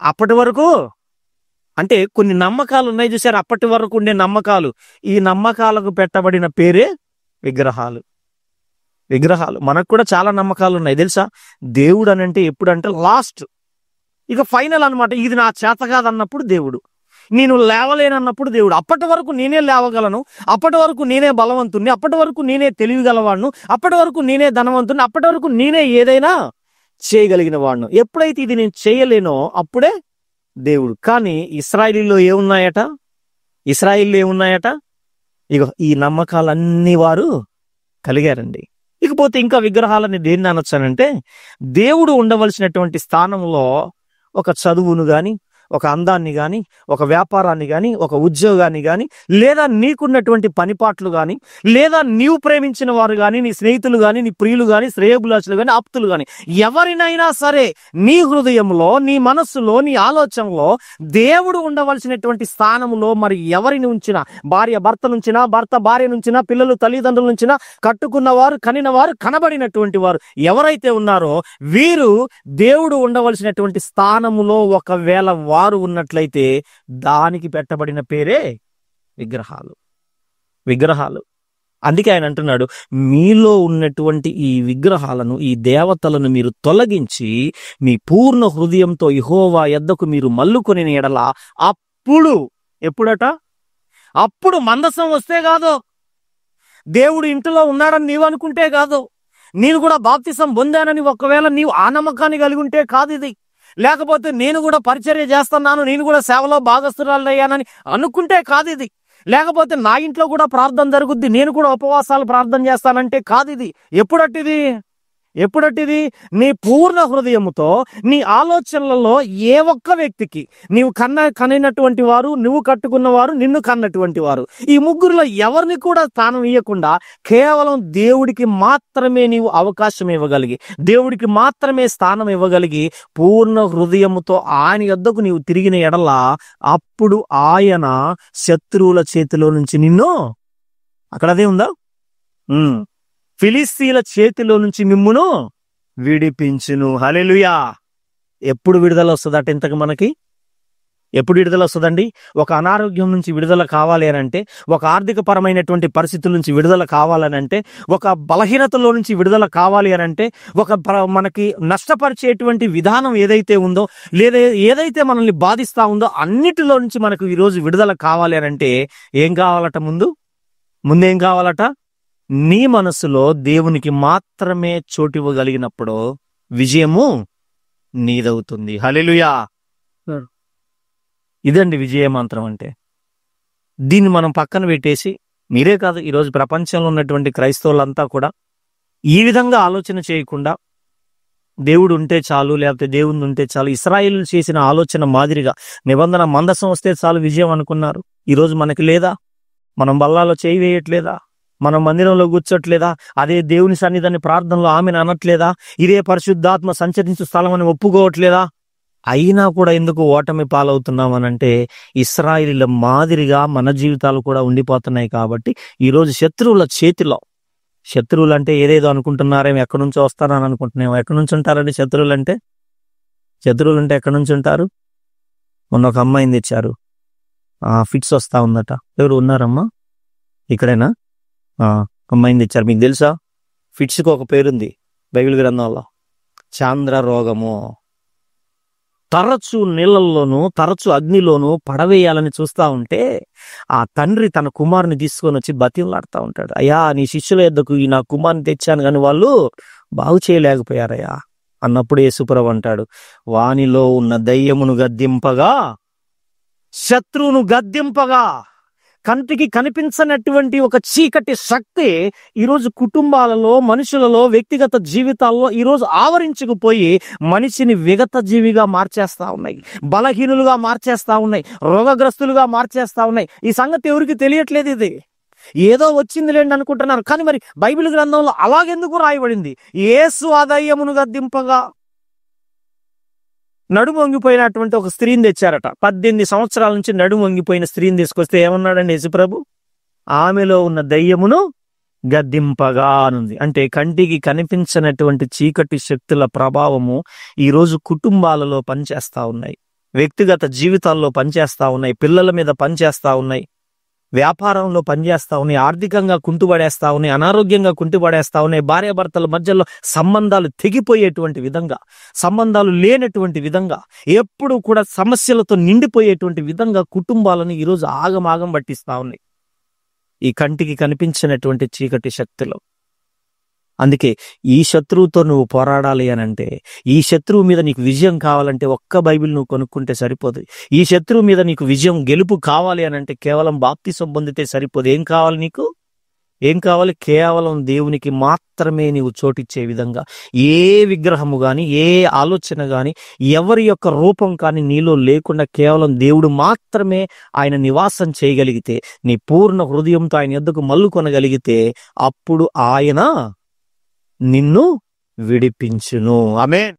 [SPEAKER 1] అప్పటి వరకు అంటే కొన్ని నమ్మకాలు ఉన్నాయి చూసారు, అప్పటి వరకు ఉండే నమ్మకాలు. ఈ నమ్మకాలకు పెట్టబడిన పేరే విగ్రహాలు. విగ్రహాలు. మనకు కూడా చాలా నమ్మకాలు ఉన్నాయి తెలుసా? దేవుడు అని అంటే ఎప్పుడంటే లాస్ట్, ఇక ఫైనల్ అన్నమాట. ఇది నా చేత కాదన్నప్పుడు దేవుడు, నేను లేవలేనన్నప్పుడు దేవుడు. అప్పటి వరకు నేనే లేవగలను, అప్పటి వరకు నేనే బలవంతుణ్ణి, అప్పటి వరకు నేనే తెలివిగలవాడును, అప్పటి వరకు నేనే ధనవంతుణ్ణి, అప్పటి వరకు నేనే ఏదైనా చేయగలిగిన వాడును. ఎప్పుడైతే ఇది నేను చేయలేనో అప్పుడే దేవుడు. కానీ ఇశ్రాయేలీలో ఏమున్నాయట? ఇశ్రాయేలీలో ఏమున్నాయట? ఇగో ఈ నమ్మకాలన్నీ వారు కలిగారండి. ఇకపోతే ఇంకా విగ్రహాలని దేన్ని అనొచ్చానంటే, దేవుడు ఉండవలసినటువంటి స్థానంలో ఒక చదువును గాని, ఒక అందాన్ని గాని, ఒక వ్యాపారాన్ని గాని, ఒక ఉద్యోగాన్ని గాని, లేదా నీకున్నటువంటి పనిపాట్లు గాని, లేదా నీవు ప్రేమించిన వారు గాని, నీ స్నేహితులు గాని, నీ ప్రియులు గాని, శ్రేయోభిలాషులు గాని, ఆప్తులు గాని, ఎవరినైనా సరే నీ హృదయంలో, నీ మనస్సులో, నీ ఆలోచనలో దేవుడు ఉండవలసినటువంటి స్థానంలో మరి ఎవరిని ఉంచినా, భార్య భర్త నుంచినా, భర్త భార్య నుంచినా, పిల్లలు తల్లిదండ్రుల నుంచినా, కట్టుకున్నవారు, కనినవారు, కనబడినటువంటి వారు ఎవరైతే ఉన్నారో వీరు దేవుడు ఉండవలసినటువంటి స్థానములో ఒకవేళ వారు ఉన్నట్లయితే దానికి పెట్టబడిన పేరే విగ్రహాలు. విగ్రహాలు. అందుకే ఆయన అంటున్నాడు, మీలో ఉన్నటువంటి ఈ విగ్రహాలను, ఈ దేవతలను మీరు తొలగించి మీ పూర్ణ హృదయంతో యెహోవా యొద్దకు మీరు మల్లుకొని ఎడల అప్పుడు, ఎప్పుడట? అప్పుడు మందసం వస్తే కాదు, దేవుడు ఇంటిలో ఉన్నాడని నీవు అనుకుంటే కాదు, నేను కూడా బాప్తిసం పొందానని ఒకవేళ నీవు ఆ నమ్మకాన్ని కలిగి ఉంటే కాదు ఇది. లేకపోతే నేను కూడా పరిచర్య చేస్తున్నాను, నేను కూడా సేవలో భాగస్థురాలయ్యానని అనుకుంటే కాదు ఇది. లేకపోతే నా ఇంట్లో కూడా ప్రార్థన జరుగుద్ది, నేను కూడా ఉపవాసాలు ప్రార్థన చేస్తానంటే కాదు ఇది. ఎప్పుడట్టిది? ఎప్పుడట్టిది? నీ పూర్ణ హృదయముతో నీ ఆలోచనలలో ఏ ఒక్క వ్యక్తికి నీవు కనినటువంటి వారు, నువ్వు కట్టుకున్నవారు, నిన్ను కన్నటువంటి వారు, ఈ ముగ్గురులో ఎవరిని కూడా స్థానం ఇవ్వకుండా కేవలం దేవుడికి మాత్రమే నీవు అవకాశం ఇవ్వగలిగి, దేవుడికి మాత్రమే స్థానం ఇవ్వగలిగి పూర్ణ హృదయముతో ఆయన యొద్దకు నీవు తిరిగిన ఎడల అప్పుడు ఆయన శత్రువుల చేతిలో నుంచి నిన్ను, అక్కడ అదే ఉందా, ఫిలిస్తీన్ల చేతిలో నుంచి మిమ్మును విడిపించును. హల్లెలూయా. ఎప్పుడు విడుదల వస్తుందట ఇంతకు మనకి? ఎప్పుడు విడుదల వస్తుందండి? ఒక అనారోగ్యం నుంచి విడుదల కావాలి అని అంటే, ఒక ఆర్థిక పరమైనటువంటి పరిస్థితుల నుంచి విడుదల కావాలని అంటే, ఒక బలహీనతలో నుంచి విడుదల కావాలి అని అంటే, మనకి నష్టపరిచేటువంటి విధానం ఏదైతే ఉందో, లేదా ఏదైతే మనల్ని బాధిస్తా ఉందో అన్నిటిలో నుంచి మనకు ఈరోజు విడుదల కావాలి అని అంటే ఏం కావాలట? ముందేం కావాలట? నీ మనసులో దేవునికి మాత్రమే చోటివ్వగలిగినప్పుడు విజయము నీదవుతుంది. హల్లెలూయా. ఇదండి విజయ మంత్రం అంటే. దీన్ని మనం పక్కన పెట్టేసి, మీరే కాదు ఈరోజు ప్రపంచంలో ఉన్నటువంటి క్రైస్తవులంతా కూడా ఈ విధంగా ఆలోచన చేయకుండా దేవుడు ఉంటే చాలు, లేకపోతే దేవుడు ఉంటే చాలు, ఇశ్రాయేలు చేసిన ఆలోచన మాదిరిగా నిబంధన మందసం వస్తే చాలు విజయం అనుకున్నారు. ఈరోజు మనకి లేదా? మనం బల్లాలో చేయి వేయట్లేదా? మనం మందిరంలో కూర్చోట్లేదా? అదే దేవుని సన్నిధాన్ని ప్రార్థనలో ఆమెను అనట్లేదా? ఇదే పరిశుద్ధాత్మ సంచరించు స్థలం అని ఒప్పుకోవట్లేదా? అయినా కూడా ఎందుకు ఓటమి పాలవుతున్నాం అనంటే, ఇశ్రాయేలీల మాదిరిగా మన జీవితాలు కూడా ఉండిపోతున్నాయి. కాబట్టి ఈరోజు శత్రువుల చేతిలో, శత్రువులు అంటే ఏదేదో అనుకుంటున్నారేమో, ఎక్కడి నుంచో వస్తారని అనుకుంటున్నామో. ఎక్కడి నుంచి ఉంటారండి శత్రువులు అంటే? శత్రువులు అంటే ఎక్కడి నుంచి ఉంటారు? మొన్న ఒక అమ్మాయిని తెచ్చారు, ఫిట్స్ వస్తా ఉందట. ఎవరు ఉన్నారమ్మా ఇక్కడైనా? అమ్మాయిని తెచ్చారు. మీకు తెలుసా ఫిట్స్కి ఒక పేరుంది బైబిల్ గ్రంథంలో? చాంద్ర రోగము. తరచు నీళ్ళల్లోనూ తరచు అగ్నిలోనూ పడవేయాలని చూస్తా ఉంటే ఆ తండ్రి తన కుమారుని తీసుకొని వచ్చి బతిమలాడుతూ ఉంటాడు. అయ్యా, నీ శిష్యుల యొద్దకు ఈ నా కుమారుని తెచ్చాను కానీ వాళ్ళు బాగు చేయలేకపోయారయ్యా అన్నప్పుడు యేసుప్రభు అంటాడు, వానిలో ఉన్న దయ్యమును గద్దింపగా, శత్రువును గద్దింపగా, కంటికి కనిపించనటువంటి ఒక చీకటి శక్తి ఈరోజు కుటుంబాలలో, మనుషులలో, వ్యక్తిగత జీవితాల్లో ఈరోజు ఆవరించుకుపోయి మనిషిని విగత జీవిగా మార్చేస్తా ఉన్నాయి, బలహీనులుగా మార్చేస్తా ఉన్నాయి, రోగగ్రస్తులుగా మార్చేస్తా ఉన్నాయి. ఈ సంగతి ఎవరికి తెలియట్లేదు. ఇది ఏదో వచ్చింది లేండి అనుకుంటున్నారు. కానీ మరి బైబిల్ గ్రంథంలో అలాగెందుకు రాయబడింది? యేసు ఆ దయ్యమును గద్దింపగా. నడుము వంగిపోయినటువంటి ఒక స్త్రీని తెచ్చారట. 18 సంవత్సరాల నుంచి నడుము వంగిపోయిన స్త్రీని తీసుకొస్తే ఏమన్నాడండి యేసుప్రభు? ఆమెలో ఉన్న దయ్యమును గద్దింపగా అనుంది. అంటే కంటికి కనిపించినటువంటి చీకటి శక్తుల ప్రభావము ఈరోజు కుటుంబాలలో పనిచేస్తా ఉన్నాయి, వ్యక్తిగత జీవితాల్లో పనిచేస్తా ఉన్నాయి, పిల్లల మీద పనిచేస్తా ఉన్నాయి, వ్యాపారంలో పనిచేస్తా ఉన్నాయి, ఆర్థికంగా కుంటుపడేస్తా ఉన్నాయి, అనారోగ్యంగా కుంటుపడేస్తా ఉన్నాయి, భార్యాభర్తల మధ్యలో సంబంధాలు తెగిపోయేటువంటి విధంగా, సంబంధాలు లేనటువంటి విధంగా, ఎప్పుడు కూడా సమస్యలతో నిండిపోయేటువంటి విధంగా కుటుంబాలను ఈరోజు ఆగమాగం పట్టిస్తా ఉన్నాయి ఈ కంటికి కనిపించినటువంటి చీకటి శక్తులు. అందుకే ఈ శత్రువుతో నువ్వు పోరాడాలి అని అంటే, ఈ శత్రువు మీద నీకు విజయం కావాలంటే ఒక్క బైబిల్ నువ్వు కొనుక్కుంటే సరిపోదు. ఈ శత్రువు మీద నీకు విజయం, గెలుపు కావాలి అని అంటే కేవలం బాప్తిసం పొందితే సరిపోదు. ఏం కావాలి నీకు? ఏం కావాలి? కేవలం దేవునికి మాత్రమే నీవు చోటిచ్చే విధంగా ఏ విగ్రహము గాని, ఏ ఆలోచన గాని, ఎవరి యొక్క రూపం కానీ నీలో లేకుండా కేవలం దేవుడు మాత్రమే ఆయన నివాసం చేయగలిగితే, నీ పూర్ణ హృదయంతో ఆయన యొద్దకు మల్లుకొనగలిగితే అప్పుడు ఆయన నిన్ను విడిపించును. ఆమేన్.